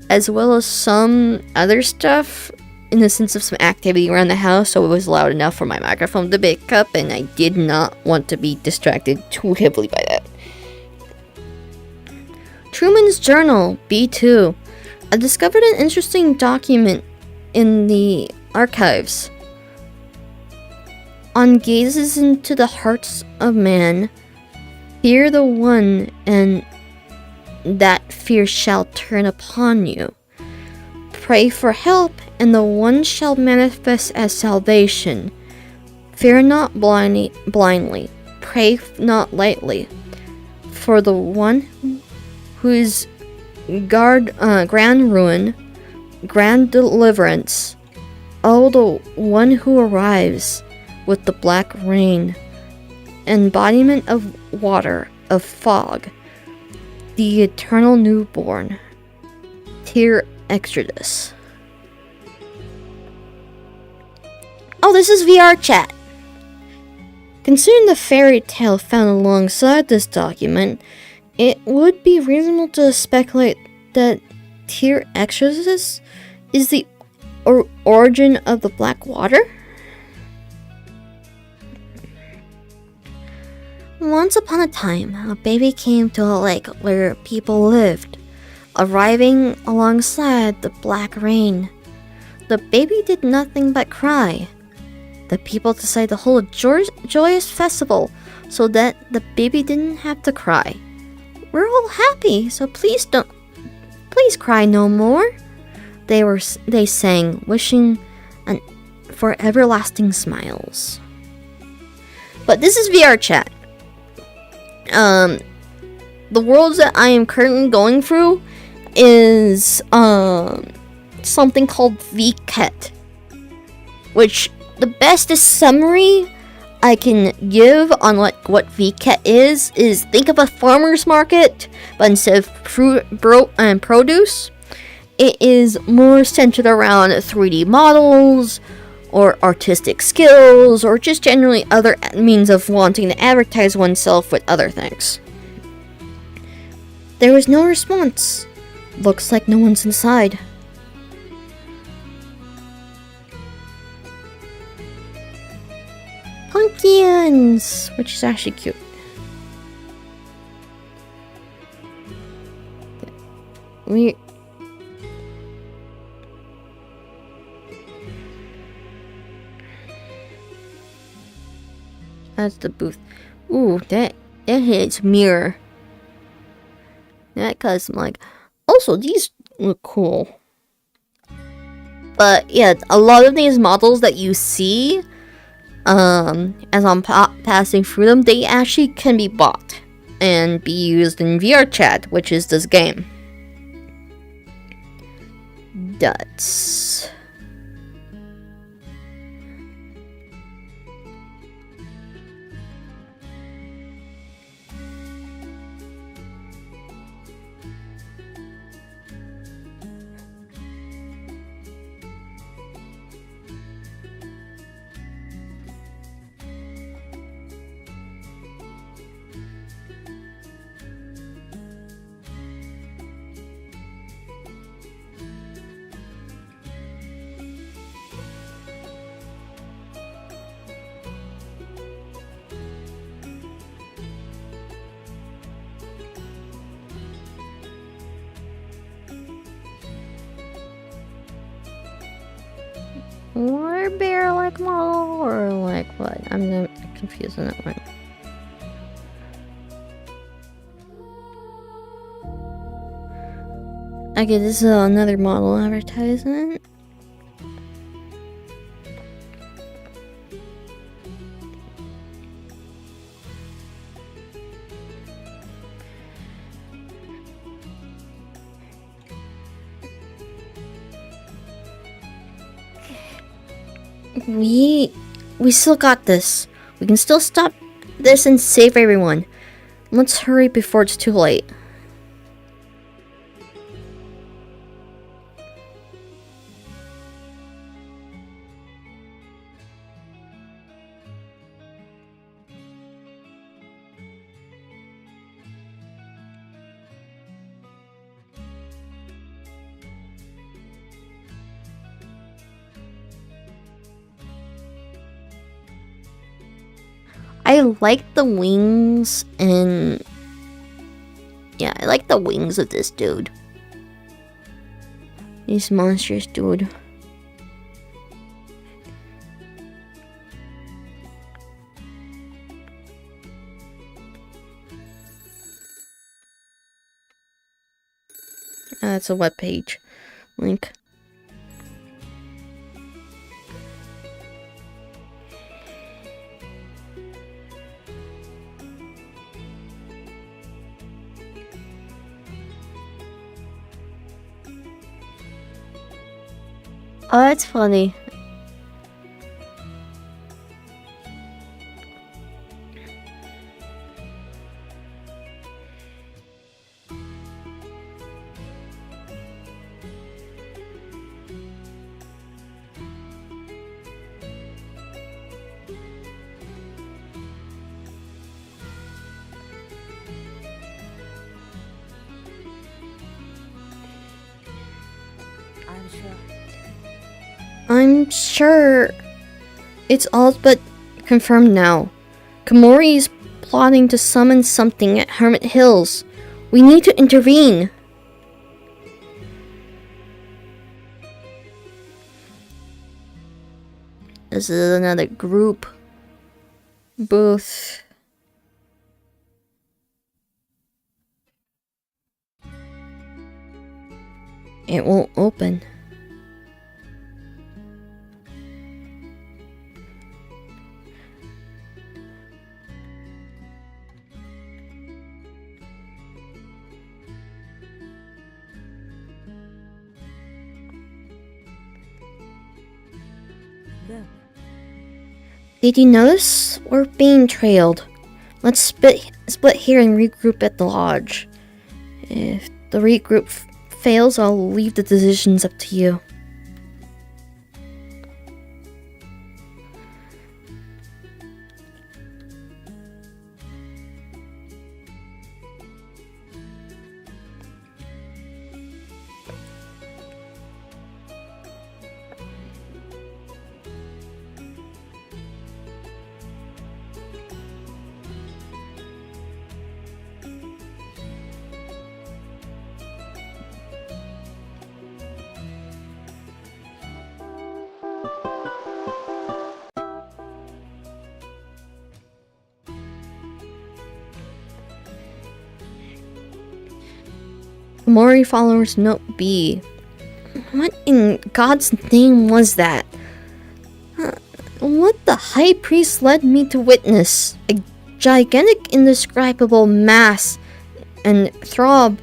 as well as some other stuff in the sense of some activity around the house, so it was loud enough for my microphone to pick up, and I did not want to be distracted too heavily by that. Truman's Journal, B2. I discovered an interesting document in the archives. On gazes into the hearts of man, fear the one, and that fear shall turn upon you. Pray for help, and the one shall manifest as salvation. Fear not blindly, pray not lightly. For the one who is grand ruin, grand deliverance, oh, the one who arrives with the black rain, embodiment of water, of fog, the eternal newborn, tear exodus. Oh, this is vrchat. Considering the fairy tale found alongside this document, it would be reasonable to speculate that tear exodus is the origin of the black water? Once upon a time, a baby came to a lake where people lived, arriving alongside the black rain. The baby did nothing but cry. The people decided to hold a joyous festival so that the baby didn't have to cry. We're all happy, so please cry no more. They sang, wishing for everlasting smiles. But this is vrchat. The worlds that I am currently going through is something called Vket, which the bestest summary I can give on what Vket is think of a farmer's market, but instead of produce, it is more centered around 3D models or artistic skills, or just generally other means of wanting to advertise oneself with other things. There was no response. Looks like no one's inside. Pumpkins, which is actually cute. That's the booth. Ooh, that hits mirror. That cause I'm like, also these look cool. But yeah, a lot of these models that you see, as I'm passing through them, they actually can be bought and be used in vrchat, which is this game. That's... Or bear-like model, or like what? I'm confused on that one. Okay, this is another model advertisement. We still got this. We can still stop this and save everyone. Let's hurry before it's too late. I like the wings and... yeah, I like the wings of this dude. These monsters, dude. That's a web page link. Oh, that's funny.
I'm sure.
I'm sure it's all but confirmed now. Komori is plotting to summon something at Hermit Hills. We need to intervene. This is another group booth. It won't open. Did you notice? We're being trailed. Let's split here and regroup at the lodge. If the regroup fails, I'll leave the decisions up to you. Mori followers note B. What in God's name was that? What the high priest led me to witness. A gigantic indescribable mass and throb.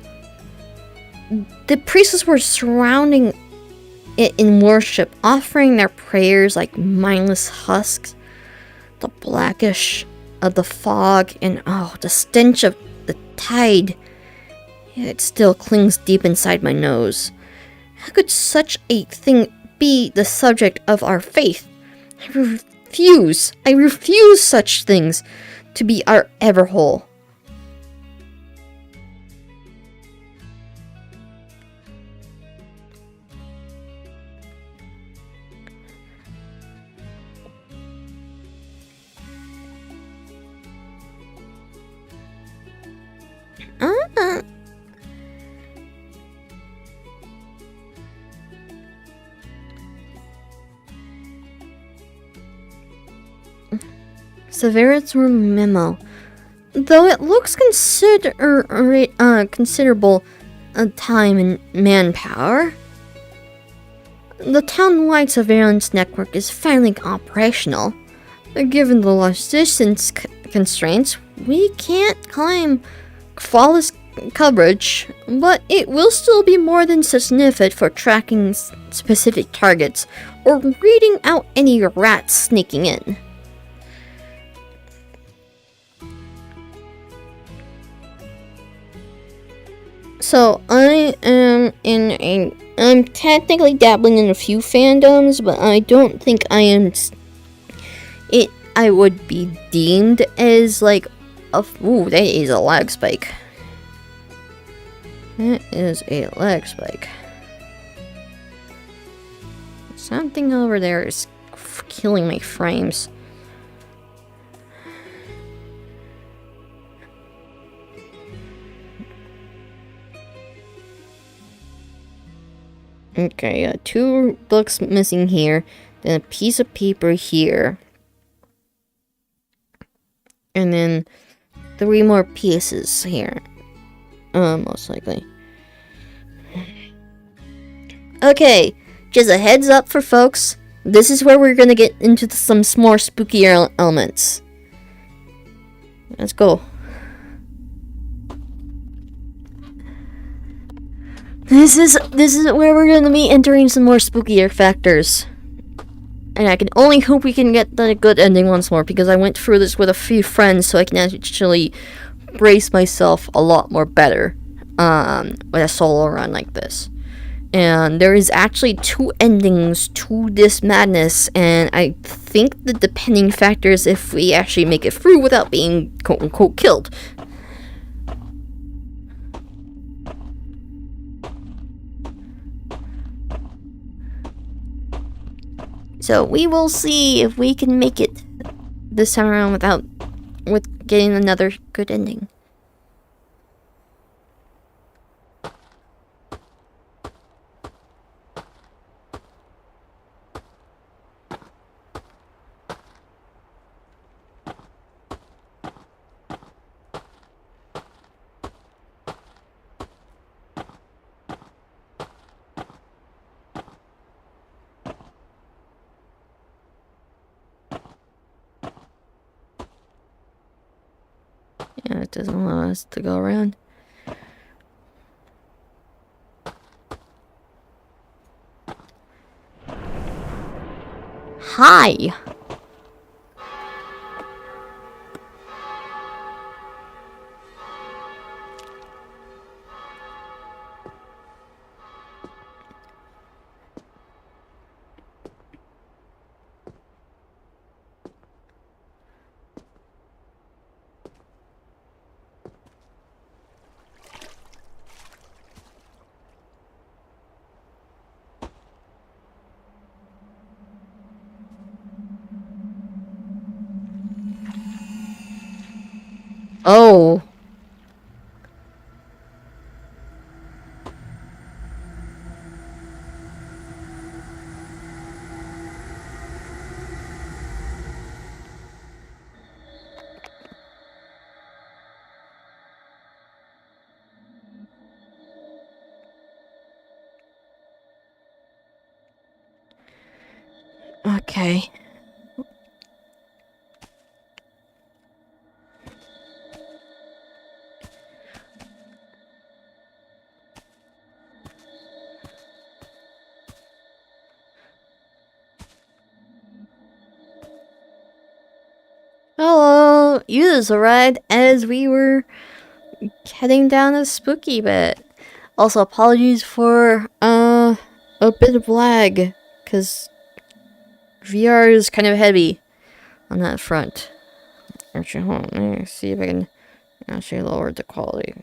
The priests were surrounding it in worship, offering their prayers like mindless husks. The blackish of the fog and the stench of the tide. It still clings deep inside my nose. How could such a thing be the subject of our faith? I refuse such things to be our ever whole. Severance's memo. Though it looks considerable time and manpower, the town-wide surveillance network is finally operational. Given the logistics constraints, we can't claim flawless coverage, but it will still be more than sufficient for tracking specific targets or reading out any rats sneaking in. So I'm technically dabbling in a few fandoms, but I don't think I would be deemed as like ooh, that is a lag spike. That is a lag spike. Something over there is killing my frames. Okay, 2 books missing here. Then a piece of paper here. And then 3 more pieces here. Most likely. Okay, just a heads up for folks. This is where we're gonna get into some more spooky elements. Let's go. This is where we're gonna be entering some more spookier factors. And I can only hope we can get the good ending once more, because I went through this with a few friends, so I can actually brace myself a lot more better with a solo run like this. And there is actually 2 endings to this madness, and I think the depending factor is if we actually make it through without being quote-unquote killed. So we will see if we can make it this time around with getting another good ending. Yeah, it doesn't allow us to go around. Hi! Oh. Okay. Hello, you just arrived as we were heading down a spooky bit. Also, apologies for a bit of lag, because VR is kind of heavy on that front. Actually, hold on, let me see if I can actually lower the quality.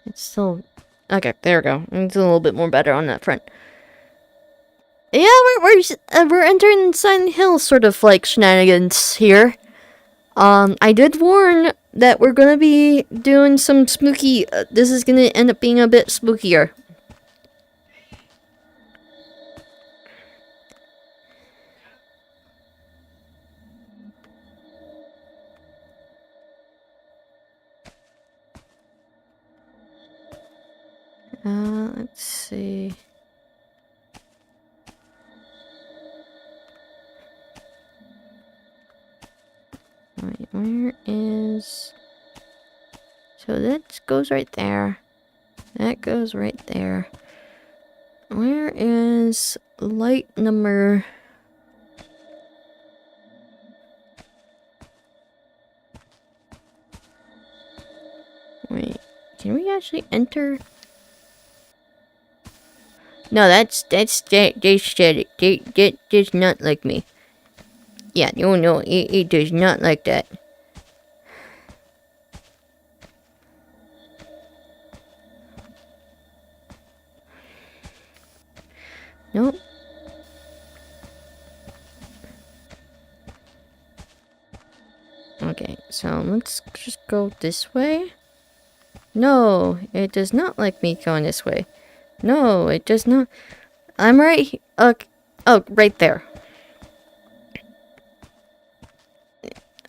It's still... Okay, there we go. It's a little bit more better on that front. Yeah, we're entering Silent Hill sort of like shenanigans here. I did warn that we're gonna be doing some spooky... this is gonna end up being a bit spookier. Let's see... Wait, where is... So that goes right there. That goes right there. Where is light number... Wait, can we actually enter? No, that's static. That does not like me. Yeah, no, it does not like that. Nope. Okay, so let's just go this way. No, it does not like me going this way. No, it does not. I'm right. Oh, right there.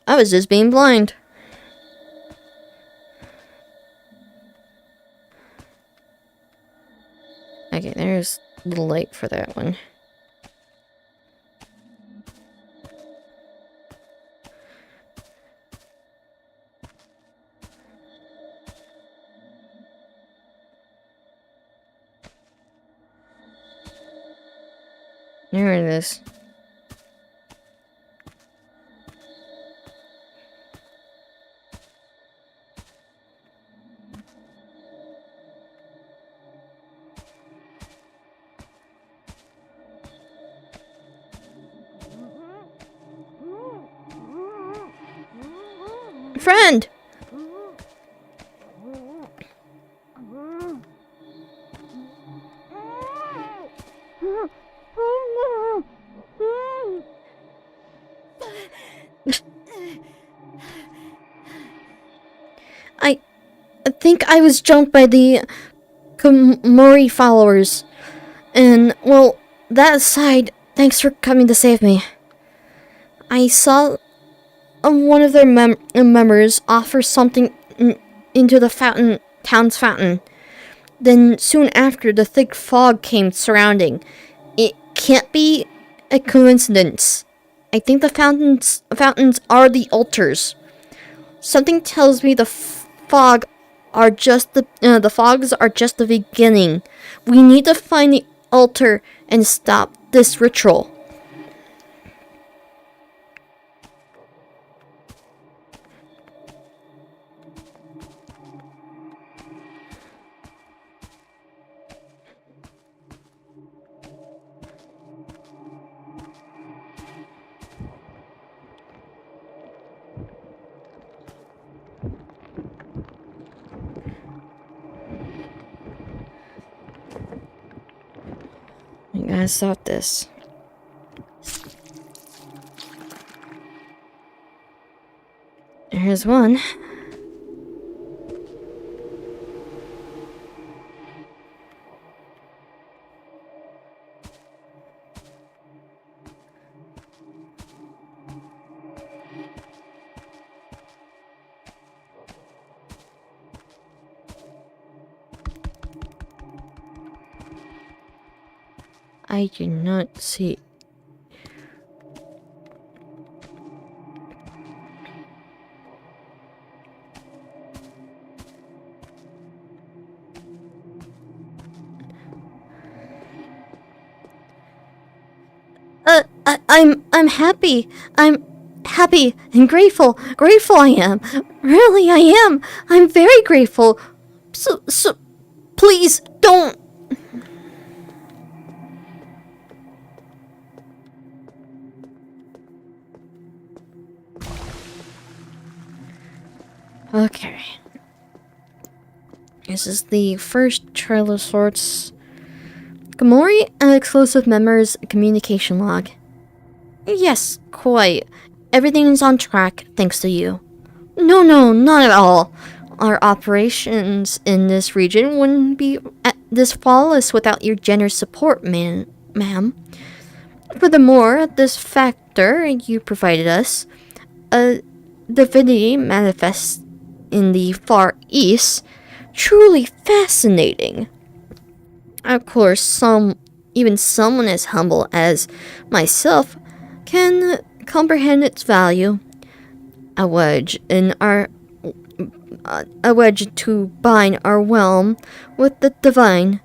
I was just being blind. Okay, there's a little light for that one. There it is. Friend! I think I was jumped by the Komori followers. And, well, that aside, thanks for coming to save me. I saw one of their members offer something into the town's fountain. Then soon after, the thick fog came surrounding. It can't be a coincidence. I think the fountains are the altars. Something tells me the fogs are just the beginning. We need to find the altar and stop this ritual. I gotta stop this. Here's one. I do not see. I'm happy. I'm happy and grateful. Grateful I am. Really, I am. I'm very grateful. So, please don't. Okay. This is the first trial of sorts. Komori and exclusive members communication log. Yes, quite. Everything is on track thanks to you. No, not at all. Our operations in this region wouldn't be this flawless without your generous support, ma'am. Furthermore, this factor you provided us, a divinity manifests in the Far East, truly fascinating. Of course, even someone as humble as myself can comprehend its value. A wedge to bind our realm with the divine.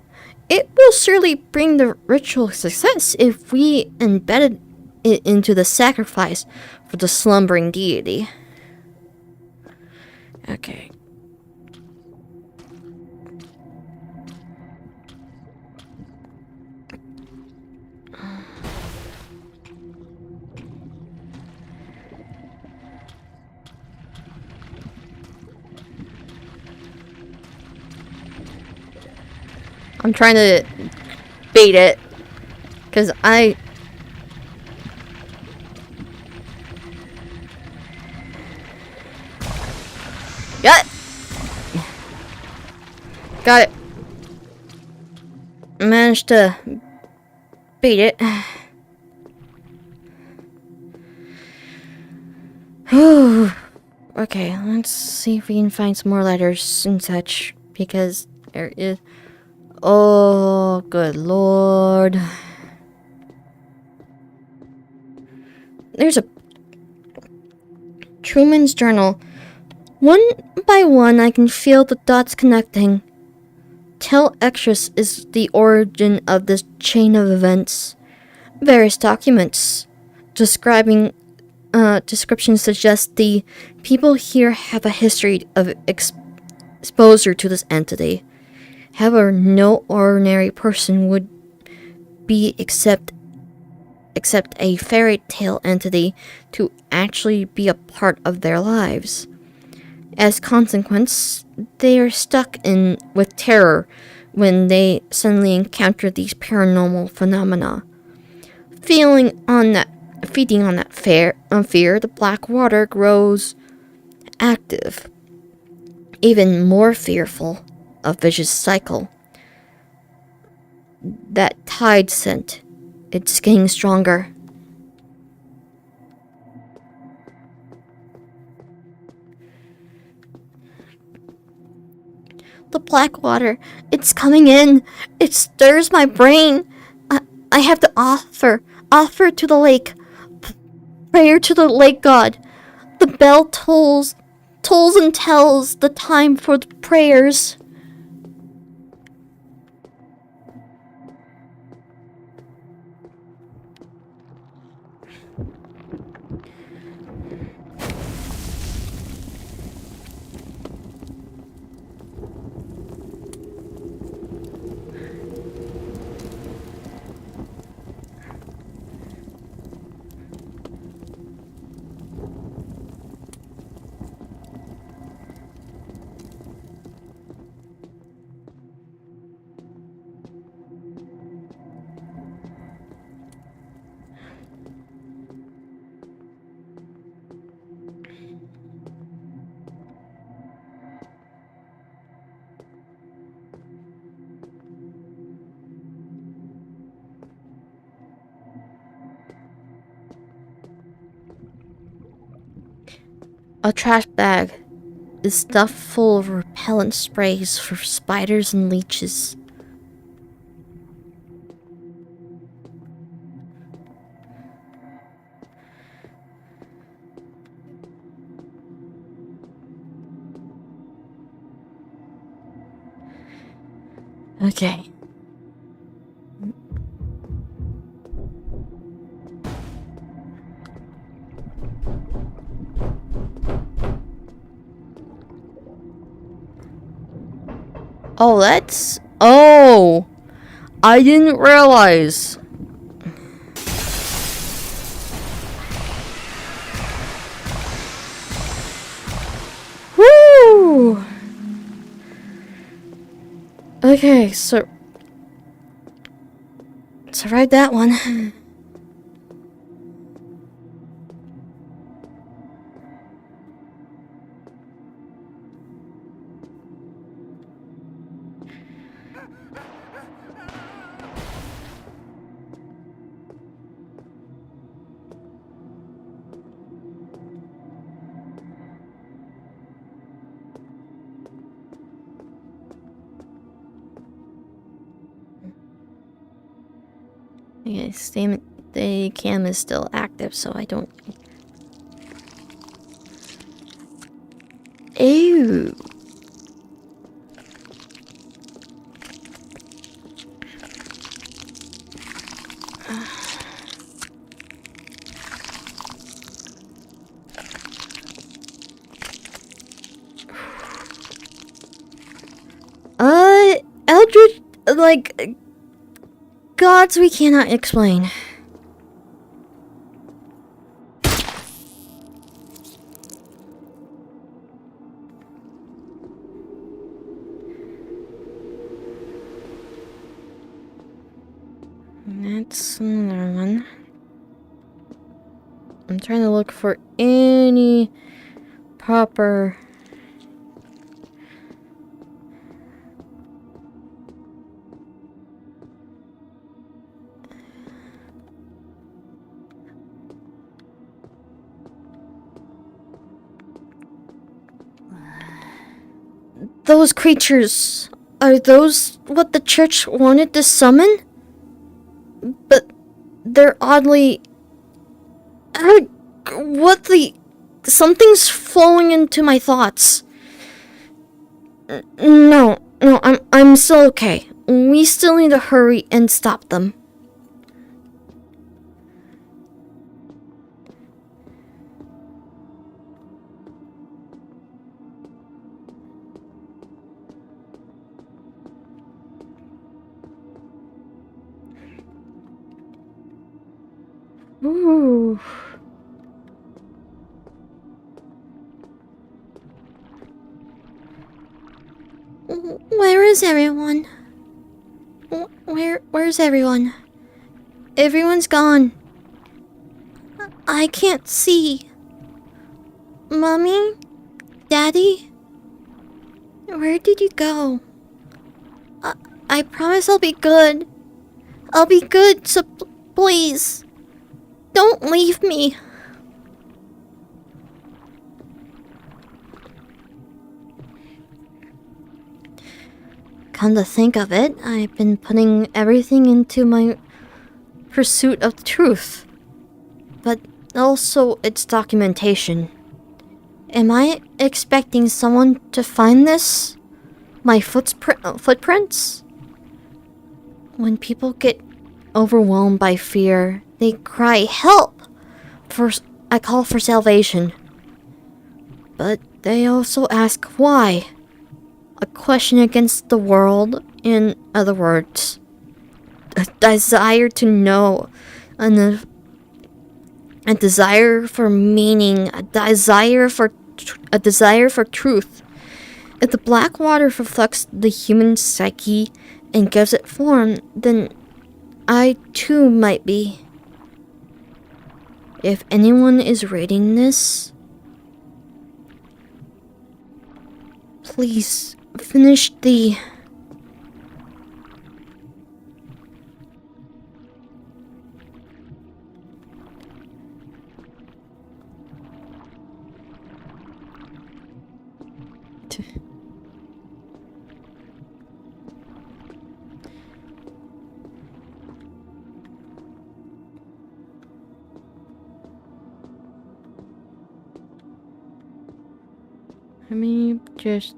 It will surely bring the ritual success if we embedded it into the sacrifice for the slumbering deity. Okay. I'm trying to bait it. Because I... Got it! Got it. Managed to beat it. Whew. Okay, let's see if we can find some more letters and such. Because there is... Oh, good lord. There's a... Truman's journal. One by one, I can feel the dots connecting. Tell Extras is the origin of this chain of events. Various documents descriptions suggest the people here have a history of exposure to this entity. However, no ordinary person would be except a fairy tale entity to actually be a part of their lives. As consequence, they are stuck in with terror when they suddenly encounter these paranormal phenomena. Feeding on that fear, the black water grows active, even more fearful, a vicious cycle. That tide scent, it's getting stronger. The black water, it's coming in. It stirs my brain. I have to offer to the lake. Prayer to the lake god. The bell tolls and tells the time for the prayers. A trash bag is stuffed full of repellent sprays for spiders and leeches. Okay. Oh, that's... Oh! I didn't realize. Woo! Okay, so... Survived that one. Okay, the cam is still active, so I don't... Ew. Eldritch, like... Gods we cannot explain. That's another one. I'm trying to look for any proper... Those creatures, are those what the church wanted to summon? But they're oddly... what the... Something's flowing into my thoughts. No, I'm still okay. We still need to hurry and stop them. Ooh. Where is everyone? Where's everyone? Everyone's gone. I can't see. Mommy? Daddy? Where did you go? I promise I'll be good. I'll be good, so please. Don't leave me. Come to think of it, I've been putting everything into my pursuit of the truth. But also its documentation. Am I expecting someone to find this? My footprints? When people get overwhelmed by fear, they cry, "Help!" I call for salvation. But they also ask why. A question against the world, in other words. A desire to know, a desire for meaning, a desire for truth. If the black water reflects the human psyche and gives it form, then I too might be. If anyone is reading this, please finish the... Let me just...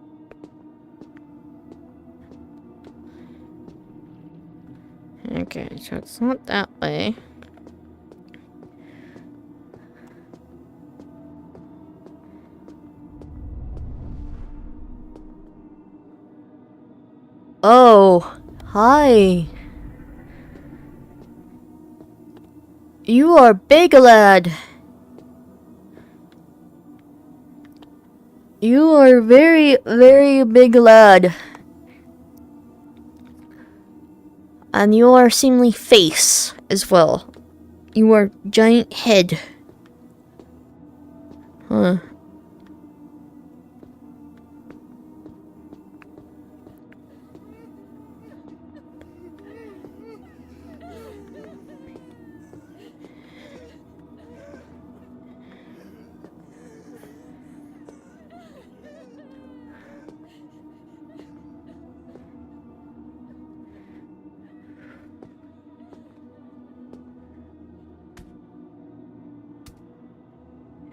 Okay, so it's not that way. Oh, hi. You are big, lad. You are very, very big, lad. And you are seemingly face as well. You are giant head. Huh.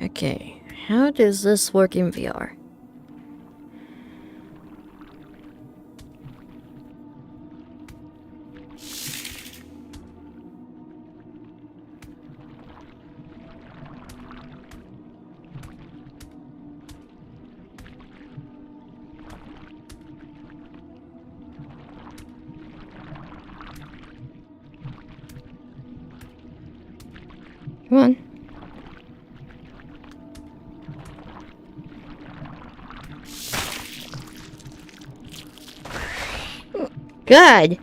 Okay, how does this work in VR? Come on. God.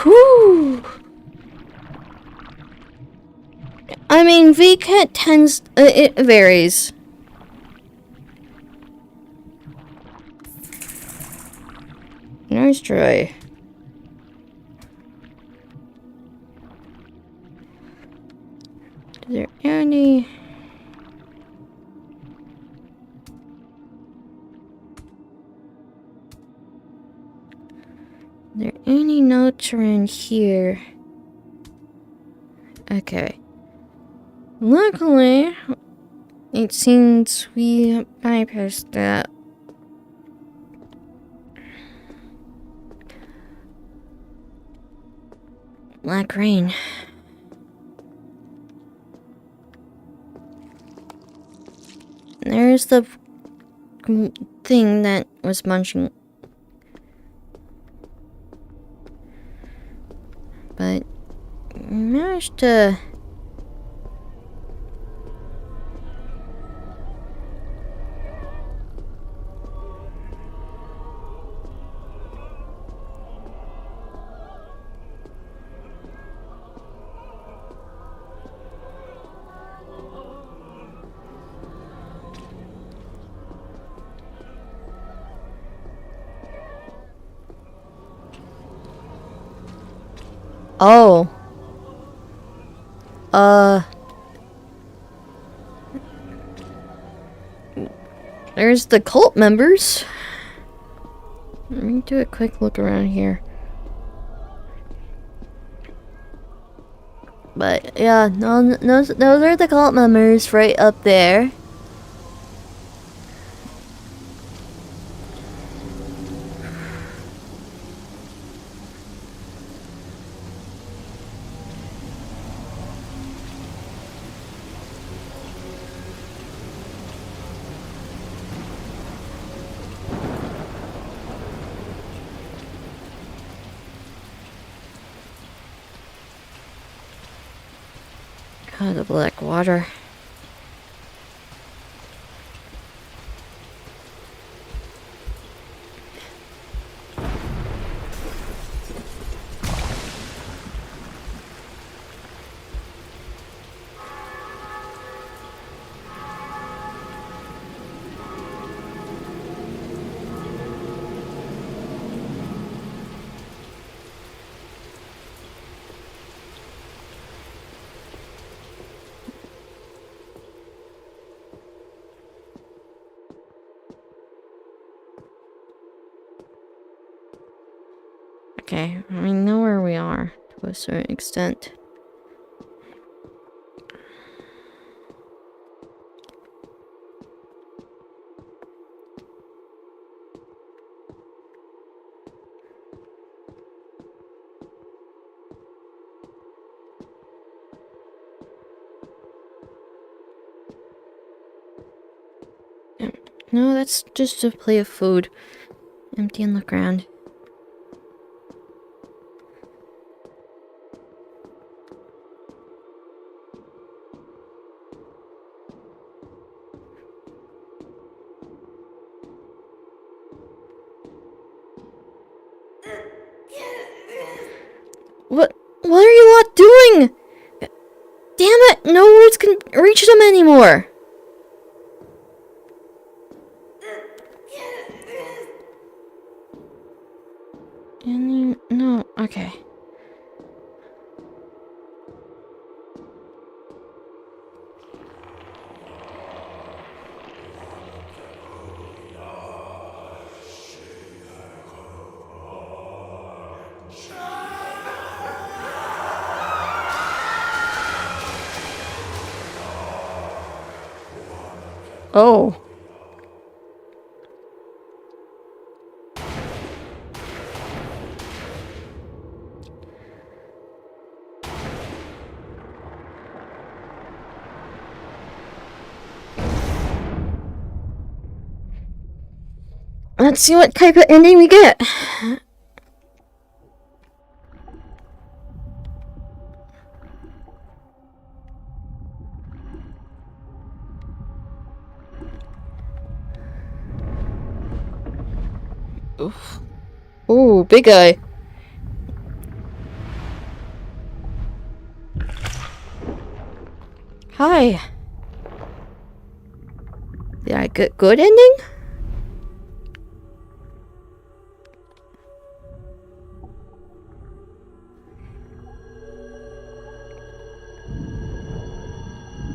Whew. I mean, Vket tends... it varies. Nice try. Is there any... Are there any notes around here? Okay. Luckily, it seems we bypassed that. Black rain. There's the thing that was munching. But managed to... Oh. There's the cult members. Let me do a quick look around here. But yeah, those are the cult members right up there. Oh, the black water. Okay, we know where we are to a certain extent. No, that's just a plate of food. Empty on the ground. What are you lot doing? Damn it, no words can reach them anymore. No, okay. Oh. Let's see what type of ending we get. Oof. Ooh, big guy. Hi. Did I get good ending?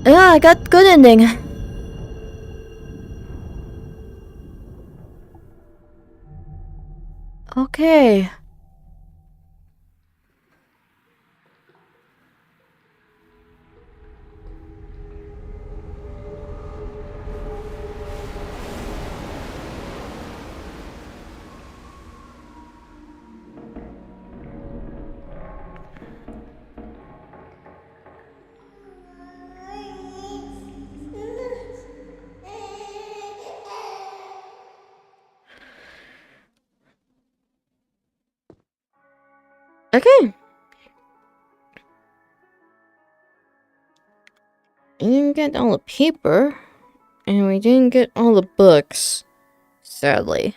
Yeah, I got good ending. Okay. Okay. We didn't get all the paper, and we didn't get all the books, sadly.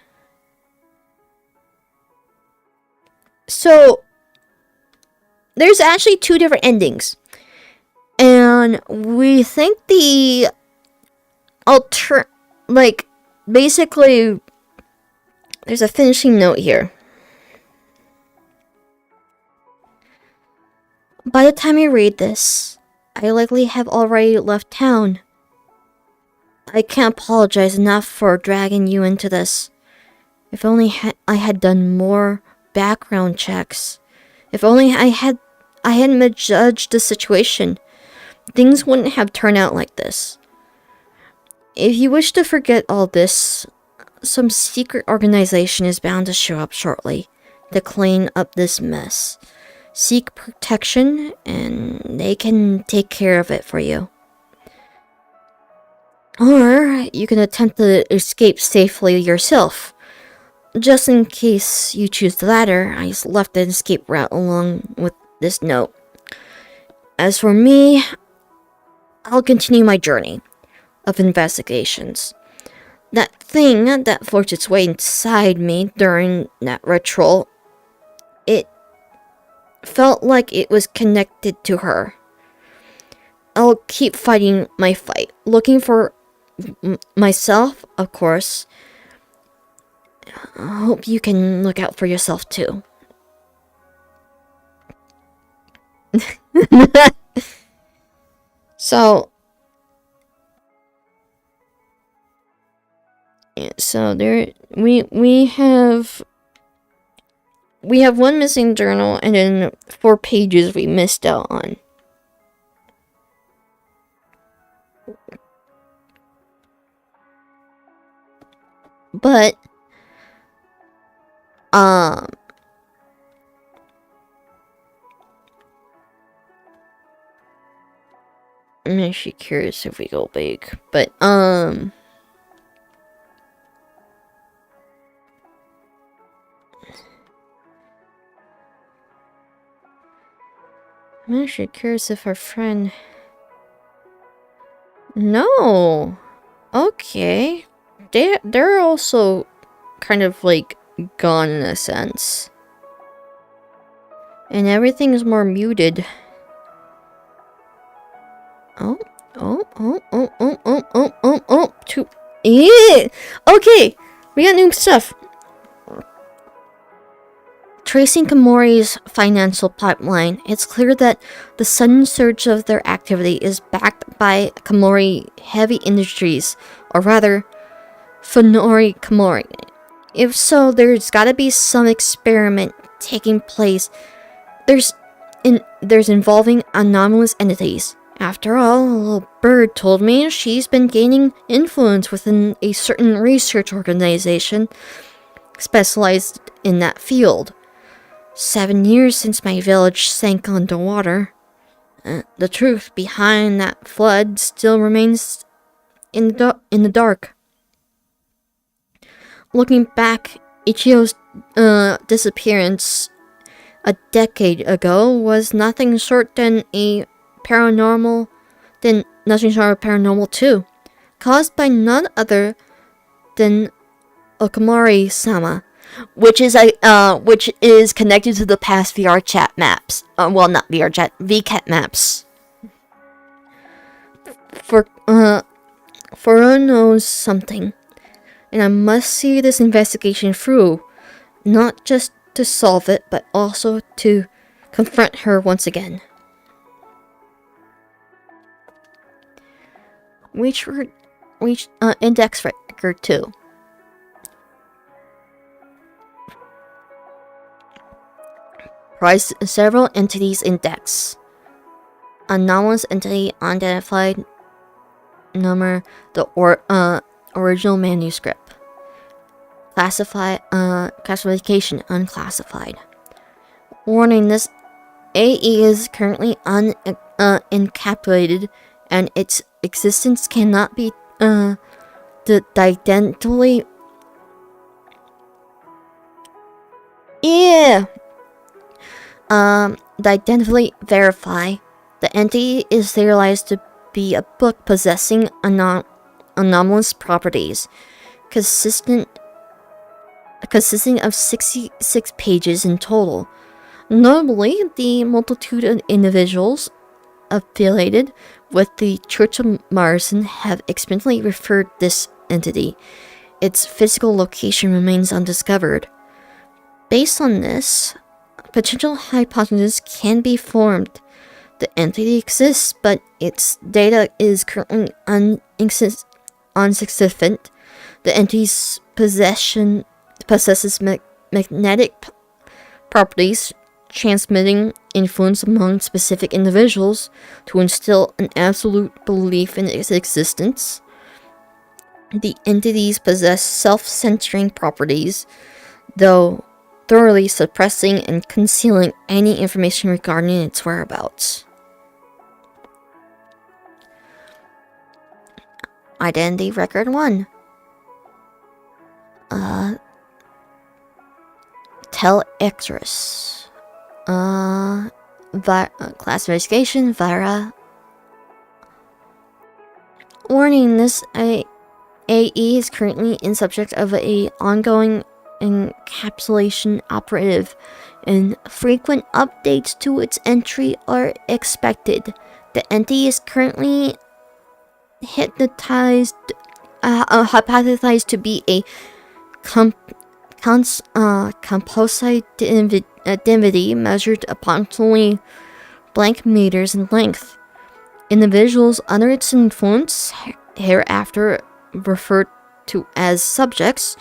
So, there's actually two different endings. And we think the basically, there's a finishing note here. By the time you read this, I likely have already left town. I can't apologize enough for dragging you into this. If only I had done more background checks. If only I hadn't misjudged the situation, things wouldn't have turned out like this. If you wish to forget all this, some secret organization is bound to show up shortly to clean up this mess. Seek protection, and they can take care of it for you. Or you can attempt to escape safely yourself. Just in case you choose the latter, I left an escape route along with this note. As for me, I'll continue my journey of investigations. That thing that forced its way inside me during that ritual, it felt like it was connected to her. I'll keep fighting my fight, looking for myself, of course. I hope you can look out for yourself too. So there we have one missing journal and then 4 pages we missed out on. But I'm actually curious if we go big, but I'm actually curious if our friend... No. Okay. They're also kind of like gone in a sense. And everything is more muted. Yeah! Okay! We got new stuff. Tracing Komori's financial pipeline, it's clear that the sudden surge of their activity is backed by Komori Heavy Industries, or rather, Funori Komori. If so, there's gotta be some experiment taking place. There's involving anomalous entities. After all, a little bird told me she's been gaining influence within a certain research organization specialized in that field. 7 years since my village sank underwater. The truth behind that flood still remains in the dark. Looking back, Ichio's disappearance a decade ago was nothing short of paranormal too, caused by none other than Okamari-sama, which is connected to the past VRchat maps. Well, not VRchat, Vket maps. Furo knows something, and I must see this investigation through, not just to solve it, but also to confront her once again. Reach index record 2. Price several entities index. Anomalous entity unidentified number, the original manuscript. Classification unclassified. Warning, this AE is currently encapsulated and its existence cannot be identically verify. The entity is serialized to be a book possessing anomalous properties, consisting of 66 pages in total. Notably, the multitude of individuals affiliated with the Church of Marson have explicitly referred this entity. Its physical location remains undiscovered. Based on this, potential hypotheses can be formed. The entity exists, but its data is currently insufficient. The entity's possesses magnetic properties, transmitting influence among specific individuals to instill an absolute belief in its existence. The entities possess self-censoring properties, though thoroughly suppressing and concealing any information regarding its whereabouts. Identity record 1. Tel Extras. Classification Vira. Warning, this AE is currently in subject of a ongoing encapsulation operative, and frequent updates to its entry are expected. The entity is currently hypothesized to be a composite divinity measured approximately blank meters in length. Individuals under its influence, hereafter referred to as subjects,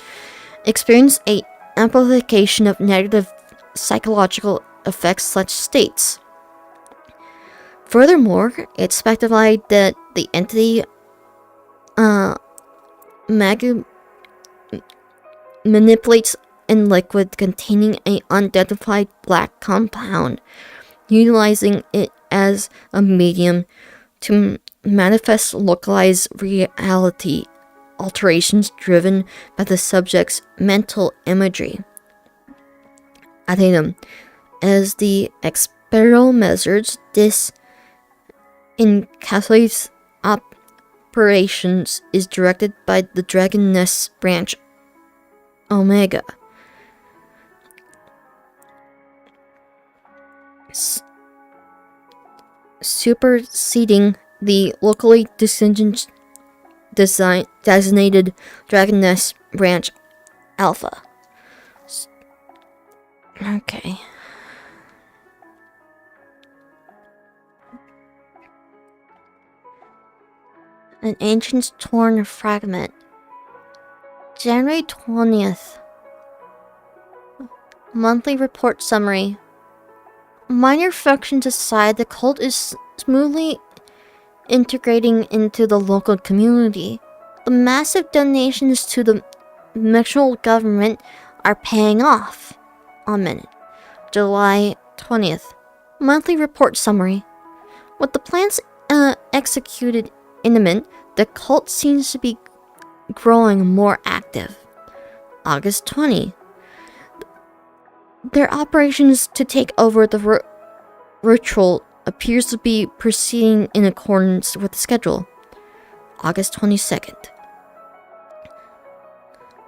experience a amplification of negative psychological effects such states. Furthermore, it's specified that the entity manipulates in liquid containing an unidentified black compound, utilizing it as a medium to manifest localized reality alterations driven by the subject's mental imagery. Addendum. As the experimental measures, this encapsulates operations is directed by the Dragon Nest branch Omega. Superseding the locally designated Dragon Nest branch Alpha. Okay. An ancient torn fragment. January 20th. Monthly report summary. Minor functions aside, the cult is smoothly integrating into the local community. The massive donations to the national government are paying off. Amen. July 20th. Monthly report summary. With the plans executed imminent, the cult seems to be growing more active. August 20. Their operations to take over the ritual appears to be proceeding in accordance with the schedule. August 22nd.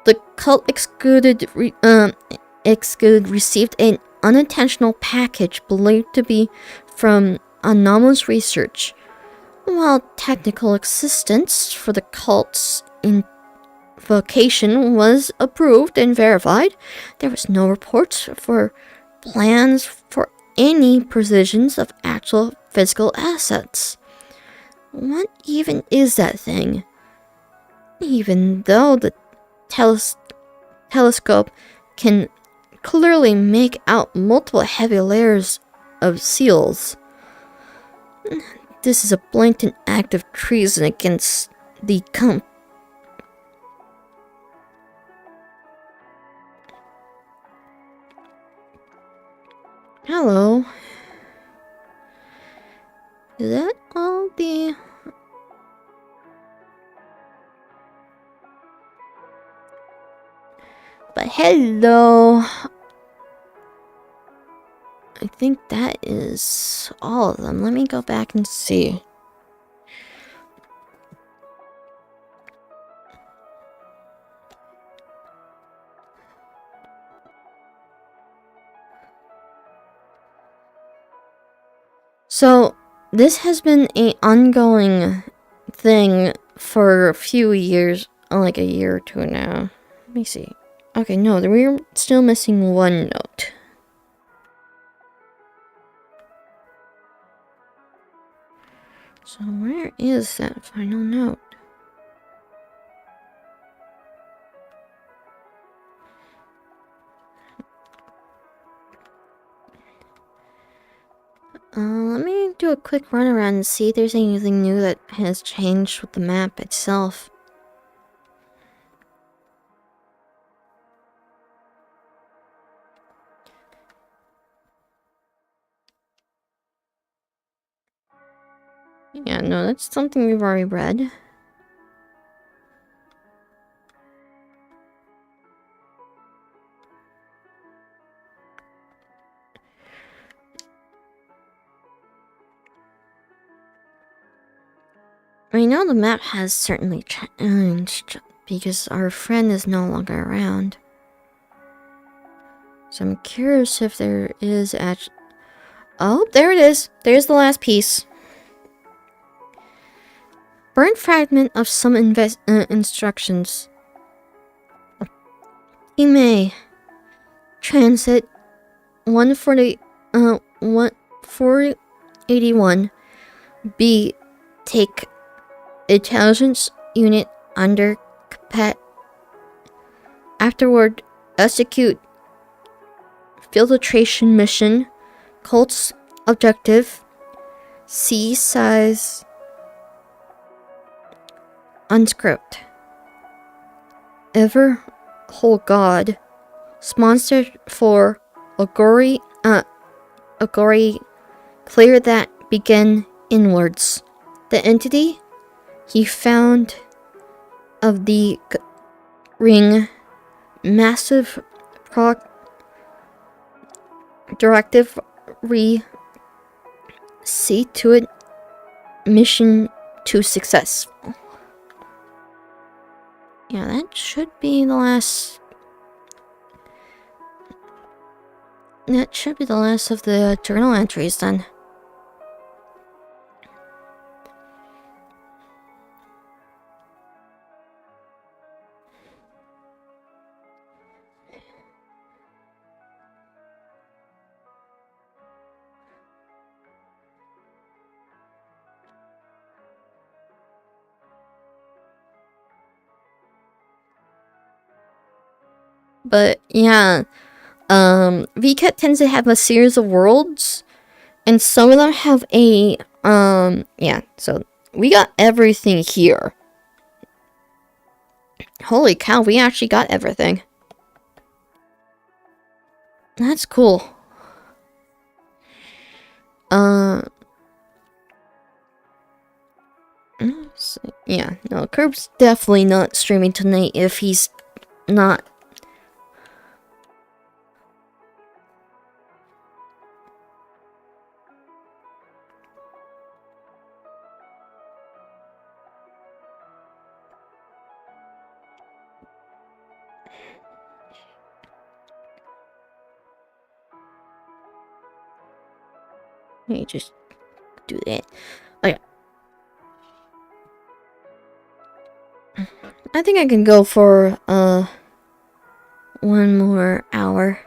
The cult received an unintentional package believed to be from anomalous research. While technical assistance for the cult's invocation was approved and verified, there was no reports for plans for any precisions of actual physical assets. What even is that thing? Even though the telescope can clearly make out multiple heavy layers of seals. This is a blatant act of treason against the Hello. Is that all the... But hello. I think that is all of them. Let me go back and see. So, this has been an ongoing thing for a few years, like a year or two now. Let me see. Okay, no, we're still missing one note. So where is that final note? Let me do a quick run around and see if there's anything new that has changed with the map itself. Yeah, no, that's something we've already read. I know the map has certainly changed because our friend is no longer around. So I'm curious if there is actually... Oh, there it is. There's the last piece. Burnt fragment of some instructions. He may transit 481 B. Take intelligence unit under Vket. Afterward, execute filtration mission. Cult's objective: C size unscript. Ever whole god. Sponsored for Ogori. Clear that begin inwards. The entity he found of the ring. Massive directive see to it. Mission to success. Yeah, that should be the last. That should be the last of the journal entries then. But yeah, Vket tends to have a series of worlds, and some of them have a yeah. So we got everything here. Holy cow, we actually got everything. That's cool. Yeah, no, Curb's definitely not streaming tonight if he's not. Let me just do that. Okay. I think I can go for one more hour.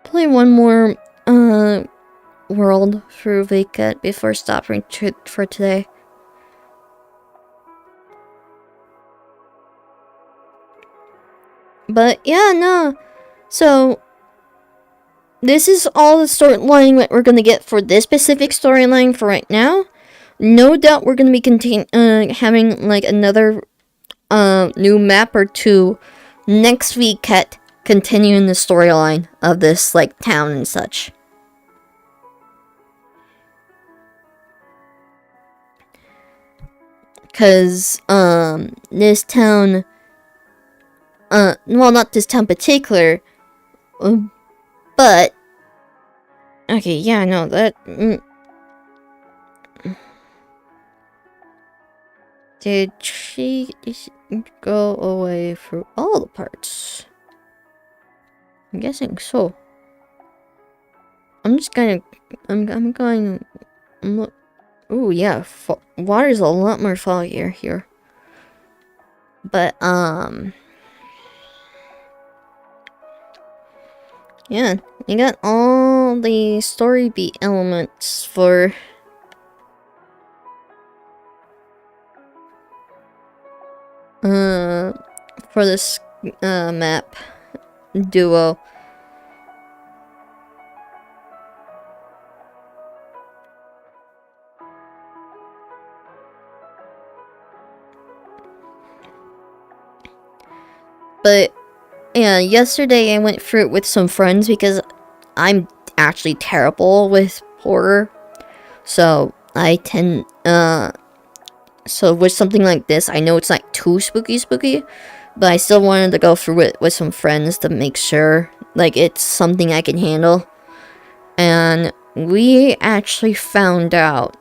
Play one more world through Vket before stopping for today. But yeah, no. So this is all the storyline that we're gonna get for this specific storyline for right now. No doubt we're gonna be having like another new map or two next week at continuing the storyline of this like town and such. Cause this town well, not this town particular, but okay, yeah, no, that did she go away through all the parts? I'm guessing so. I'm just gonna, I'm going, look. Ooh, yeah, water's a lot more foggier here. But, yeah, you got all the story beat elements for this, map duo. But, yeah, yesterday I went through it with some friends because I'm actually terrible with horror. So, I tend, so with something like this, I know it's not too spooky, but I still wanted to go through it with some friends to make sure, like, it's something I can handle. And we actually found out,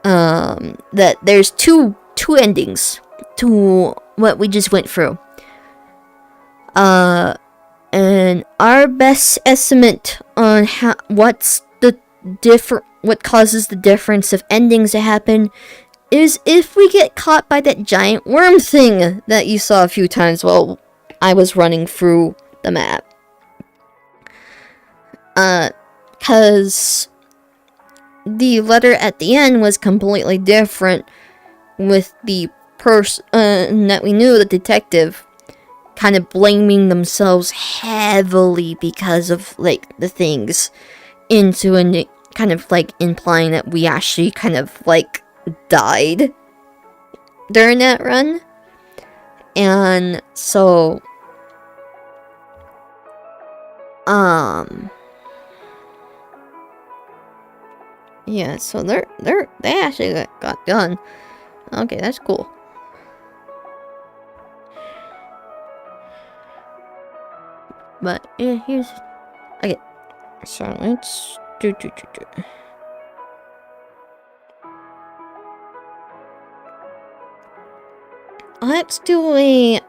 that there's two endings to what we just went through. And our best estimate on what causes the difference of endings to happen is if we get caught by that giant worm thing that you saw a few times while I was running through the map. Cause the letter at the end was completely different, with the person that we knew, the detective, kind of blaming themselves heavily because of, like, the things into, and kind of, like, implying that we actually kind of, like, died during that run. And so, yeah, so they actually got done. Okay, that's cool. But yeah, here's, okay, so let's do. Let's do a,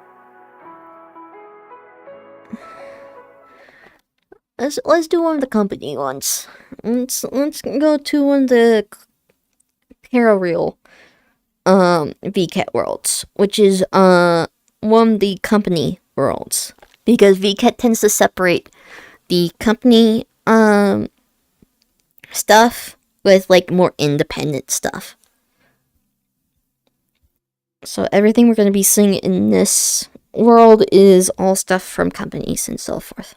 let's do one of the company ones. Let's go to one of the Parareal Vket worlds, which is one of the company worlds, because Vket tends to separate the company stuff with, like, more independent stuff. So everything we're going to be seeing in this world is all stuff from companies and so forth.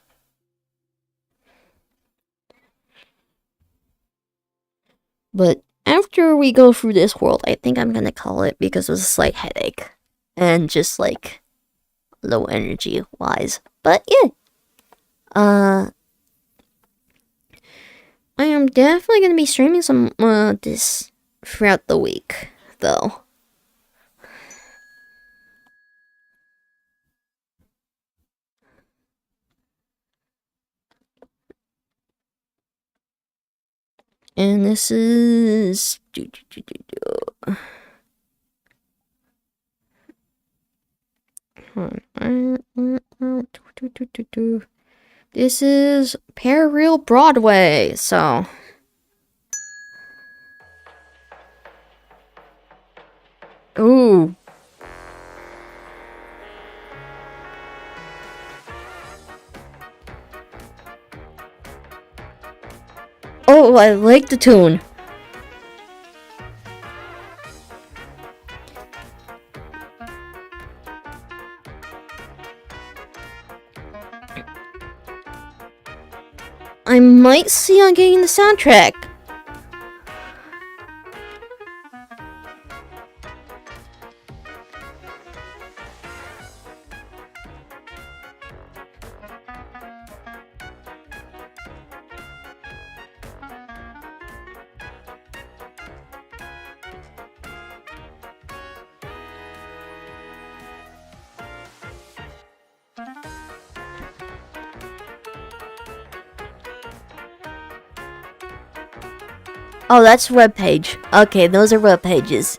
But after we go through this world, I think I'm going to call it, because of a slight headache and just, like, low energy wise. But yeah, I am definitely going to be streaming some this throughout the week, though. And this is this is Parareal Broadway, so Ooh. Oh, I like the tune. I might see on getting the soundtrack. Oh, that's web page. Okay, those are web pages.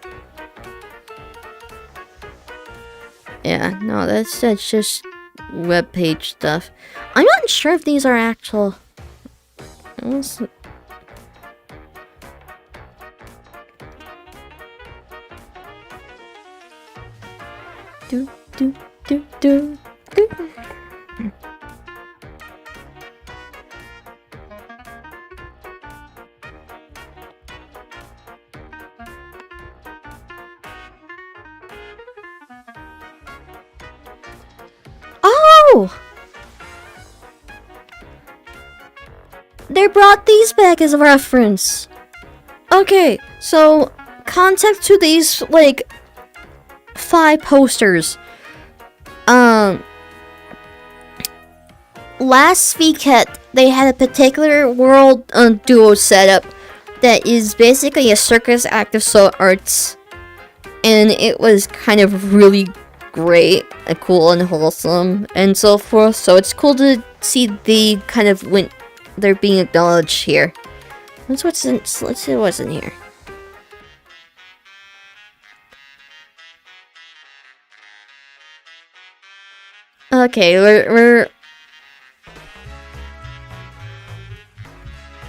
Yeah, no, that's just web page stuff. I'm not sure if these are actual. Do do do do do. Oh! They brought these back as a reference. Okay, so context to these, like, 5 posters. Last Vket, they had a particular world duo setup that is basically a circus act of arts, and it was kind of really great and cool and wholesome and so forth. So it's cool to see the kind of when they're being acknowledged here. Let's see what's in here. Okay, we're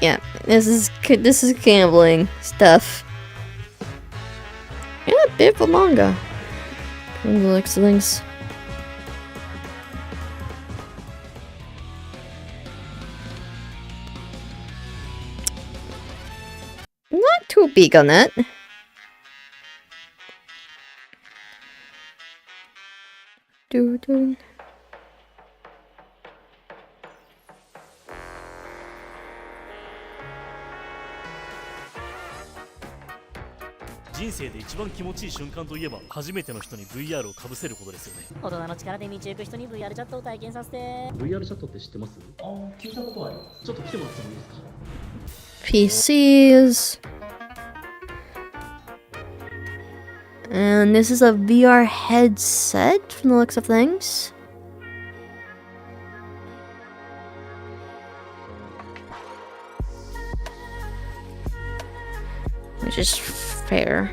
yeah, this is gambling stuff. Yeah, a bit of a manga. From the looks of things. Not too big on that. Do.
人生で一番気持ちいい瞬間といえば初めての人に VR をかぶせることですよね。
大人の力で道行く人に VR チャットを体験させて。
VR チャットって知ってます？ああ、聞いたことあります。ちょっと来てもらってもいいですか？
PCs. And this is a VR headset from the looks of things. Which is fair.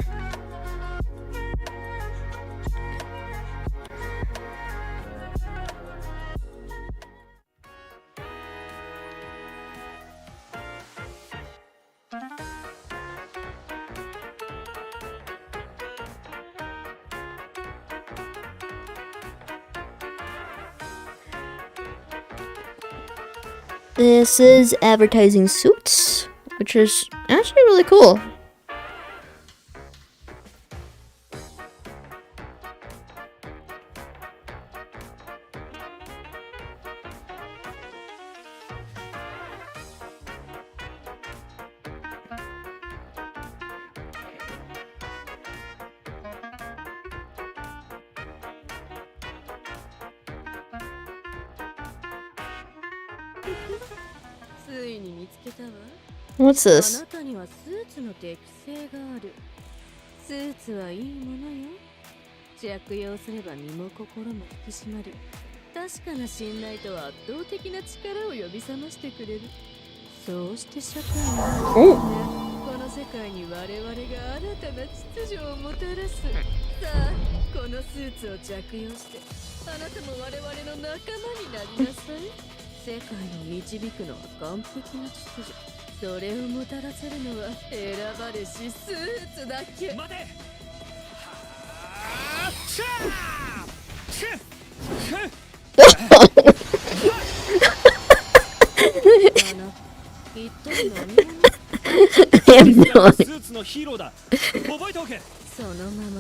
This is advertising suits, which is actually really cool. What's
あ
this?
なたにはスーツの適性がある。スーツはいいものよ。着用すれば身も心も引き締まる。確かな信頼と圧倒的な力を呼び覚ましてくれる。そうして社会は、この世界に我々が新たな秩序をもたらす。さあ、このスーツを着用して、あなたも我々の仲間になりなさい。世界を導くのは完璧な秩序。それをもたらせるのは選ばれしスーツだけ。
待て。
I have no idea.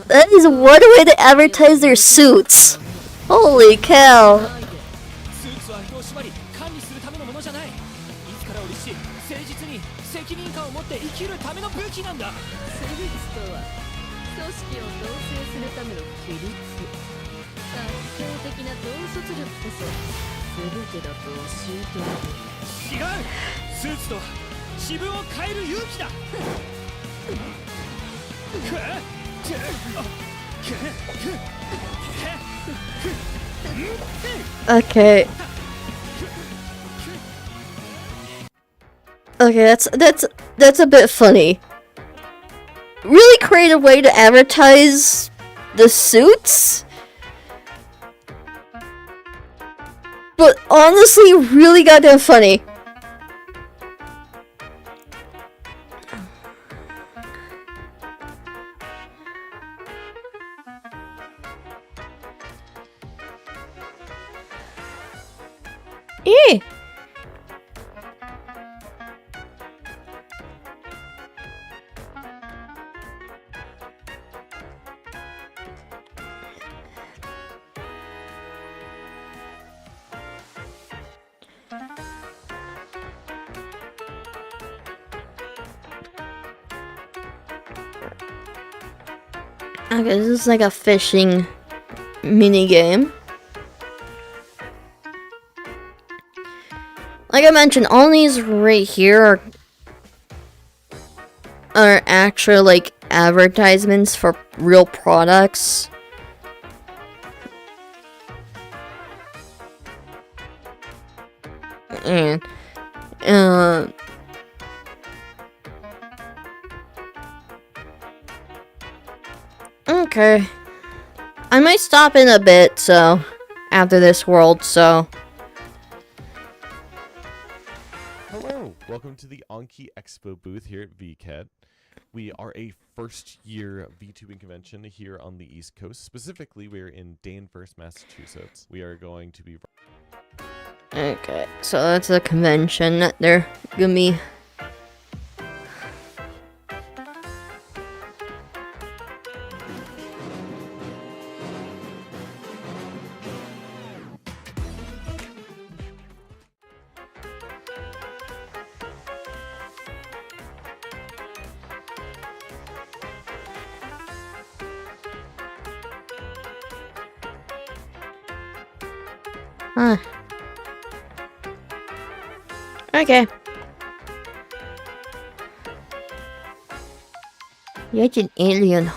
That is one way to advertise their suits. Holy cow.
スーツは人を縛り管理するためのものじゃない。自らを律し誠実に責任感を持って生きるための武器なんだ。
スーツとは組織を統制するための規律。圧倒的な統率力こそ全てだと教えている。
違う。スーツとは自分を変える勇気だ。
Okay. Okay, that's a bit funny. Really creative way to advertise the suits? But honestly, really goddamn funny. Eh. Okay, this is like a fishing mini game. Like I mentioned, all these right here are actual like advertisements for real products. And okay. I might stop in a bit, so after this world, so
Hello, welcome to the Anki Expo booth here at Vket. We are a first-year VTubing convention here on the East Coast. Specifically, we're in Danvers, Massachusetts. We are going to be...
okay, so that's a convention that they're gonna be. Huh. Okay. You're an alien.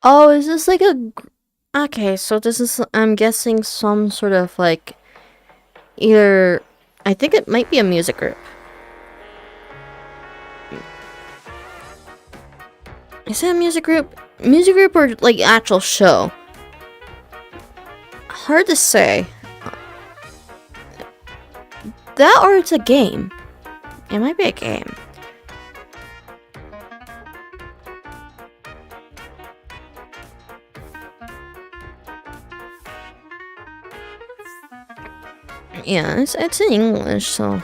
Oh, is this like a... Okay, so this is, I'm guessing, some sort of like... Either... I think it might be a music group. Is it a music group? Music group or like actual show? Hard to say. That or it's a game. It might be a game. Yeah, it's in English, so...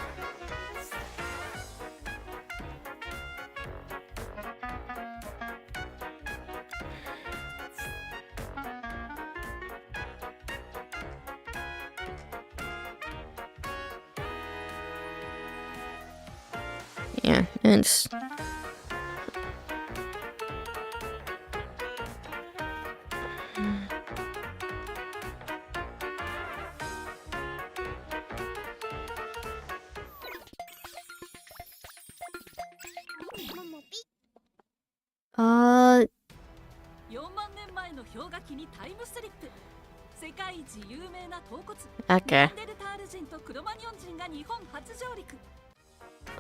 Yeah, it's... Uh...
4万年前の氷河期にタイムスリップ。世界一有名な頭骨、
Okay.
ネアンデルタール人とクロマニョン人が日本初上陸。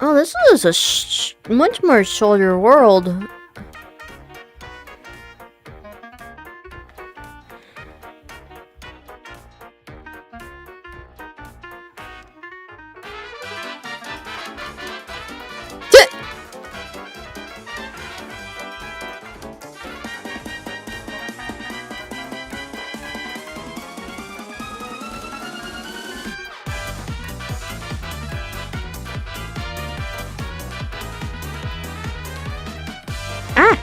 Oh, this is a much more shorter world. Ah!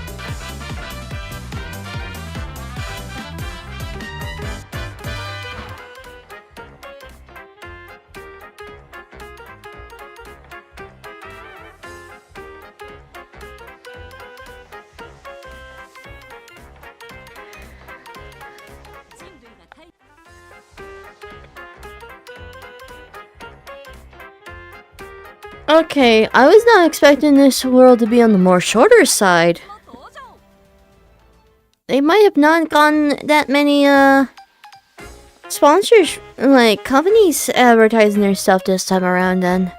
Okay, I was not expecting this world to be on the more shorter side. They might have not gotten that many, sponsors, like, companies advertising their stuff this time around then.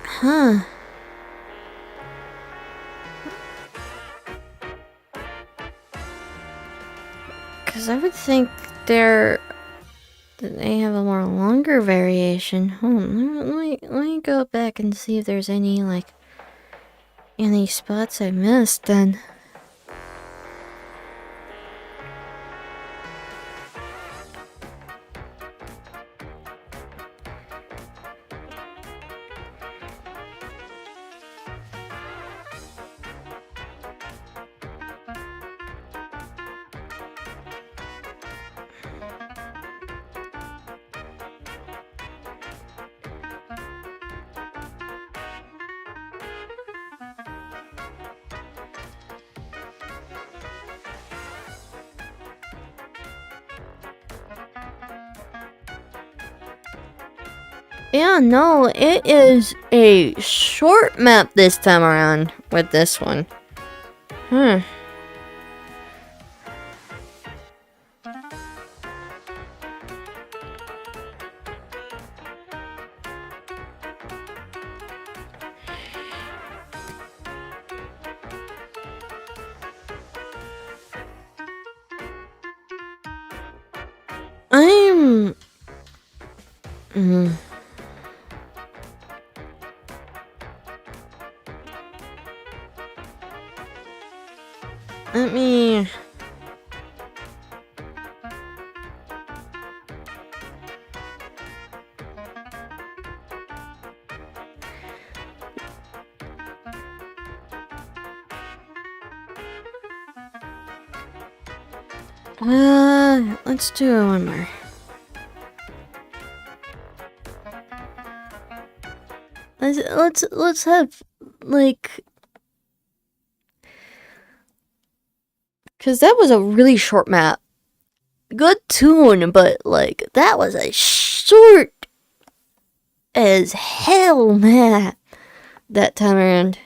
Huh. Because I would think they have a more longer variation. Hold on, let me go back and see if there's any, like, any spots I missed then. Yeah, no, it is a short map this time around with this one. Hmm. Let me... let's do one more. Let's have, like... Because that was a really short map. Good tune, but, like, that was a short as hell map that time around.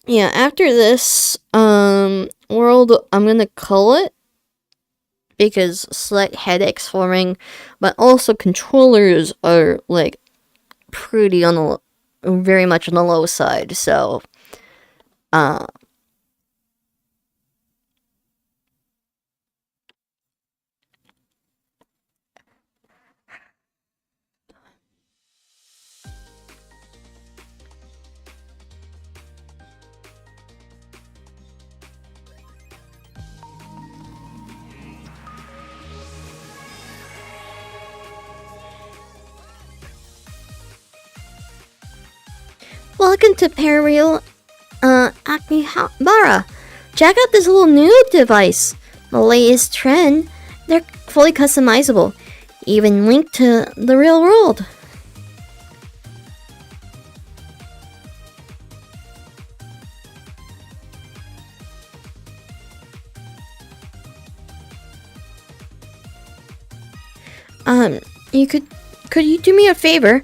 Yeah, after this world, I'm gonna call it, because slight headaches forming, but also controllers are, like, pretty on the very much on the low side, so welcome to Peril Akihabara. Check out this little new device. The latest trend. They're fully customizable, even linked to the real world. Could you do me a favor?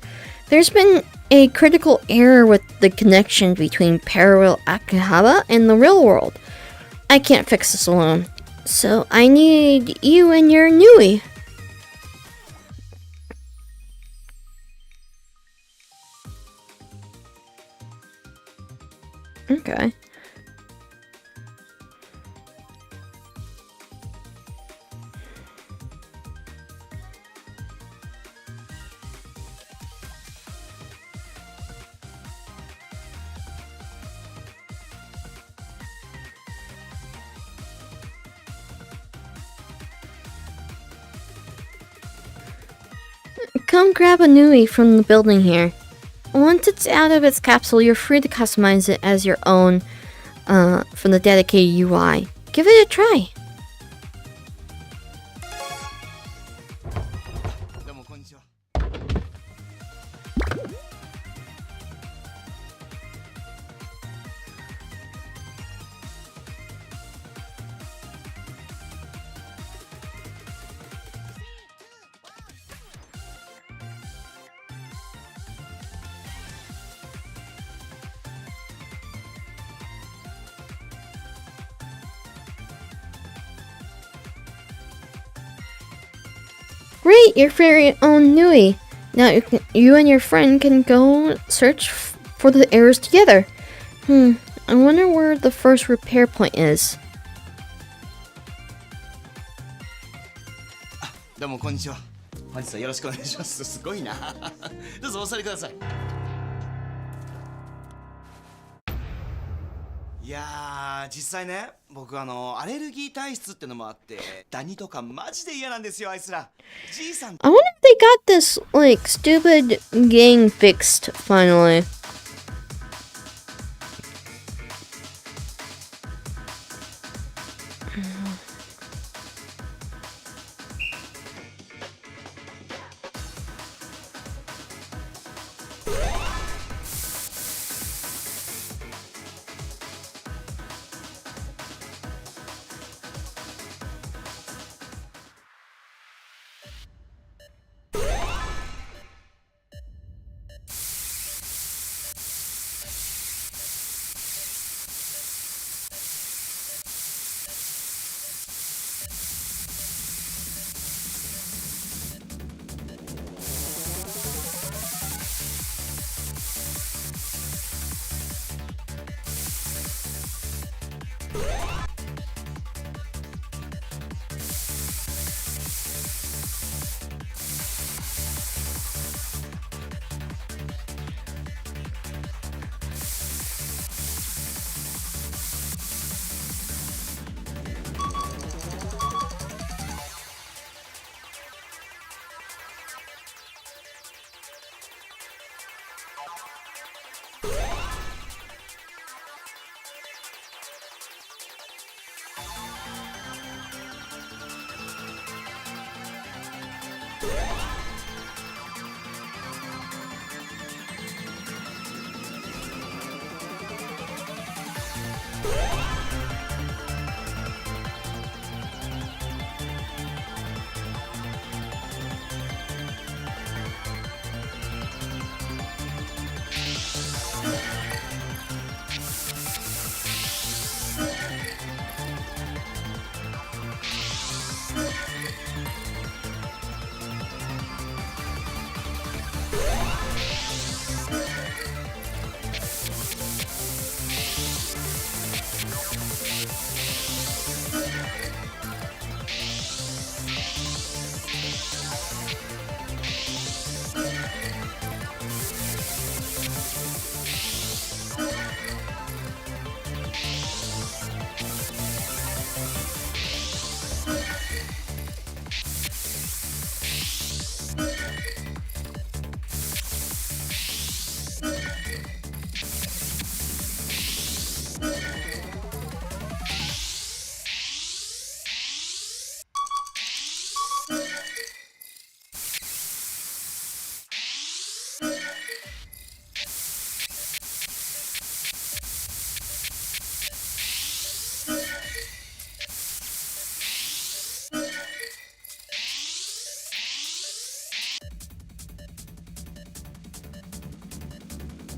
There's been a critical error with the connection between Peril Akihabara and the real world. I can't fix this alone. So I need you and your Nui. Okay. Come grab a Nui from the building here. Once it's out of its capsule, you're free to customize it as your own from the dedicated UI. Give it a try.
どうもこんにちは。
Great, your very own Nui. Now you and your friend can go search for the errors together. I wonder where the first repair point is.
どうもこんにちは。本日はよろしくお願いします。すごいな。どうぞお座りください。いやー、実際ね、僕アレルギー体質ってのもあって、ダニとかマジで嫌なんですよ、あいつら。じいさん。
I wonder if they got this, like, stupid gang fixed, finally.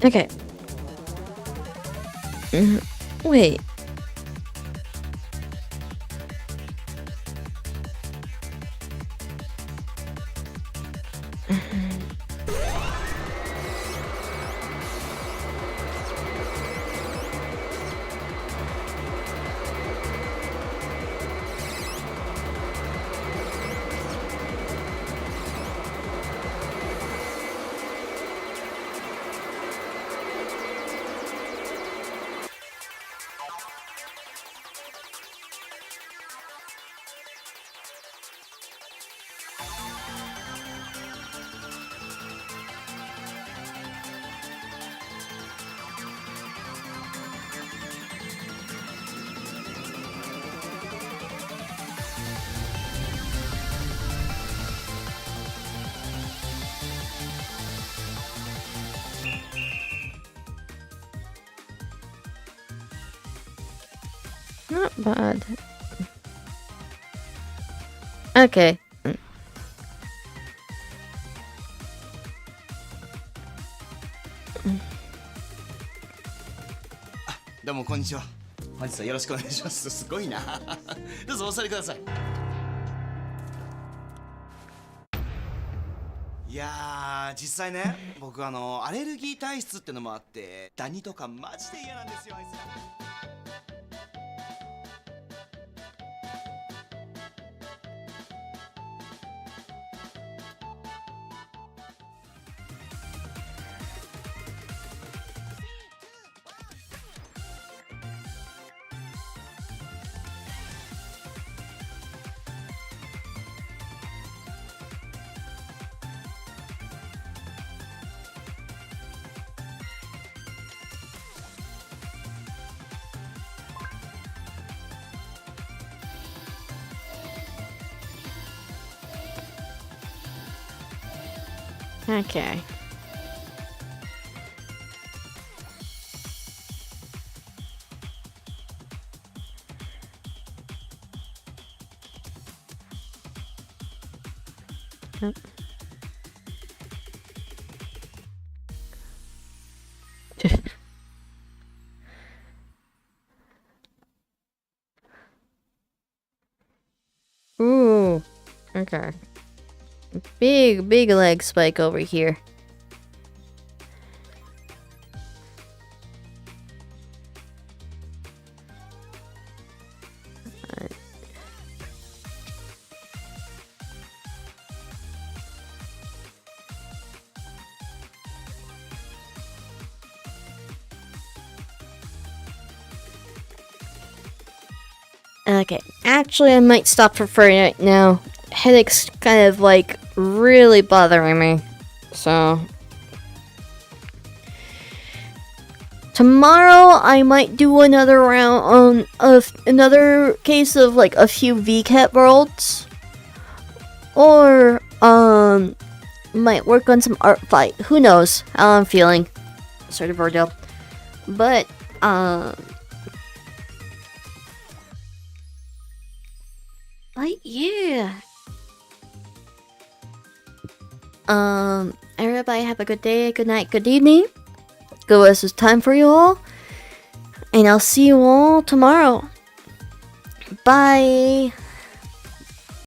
Okay. Wait. Not bad. Okay.
どうもこんにちは。本日はよろしくお願いします。すごいな。どうぞお座りください。いやー、実際ね、僕アレルギー体質ってのもあって、ダニとかマジで嫌なんですよ、あいつら。
Okay. Yep. Ooh. Okay. Big leg spike over here. Okay, actually I might stop for right now. Headache's kind of like really bothering me. So tomorrow I might do another round of another case of like a few VCAT worlds. Or might work on some art fight. Who knows how I'm feeling. Sort of Virgil. But yeah. Everybody have a good day, good night, good evening. Good rest of time for you all. And I'll see you all tomorrow. Bye.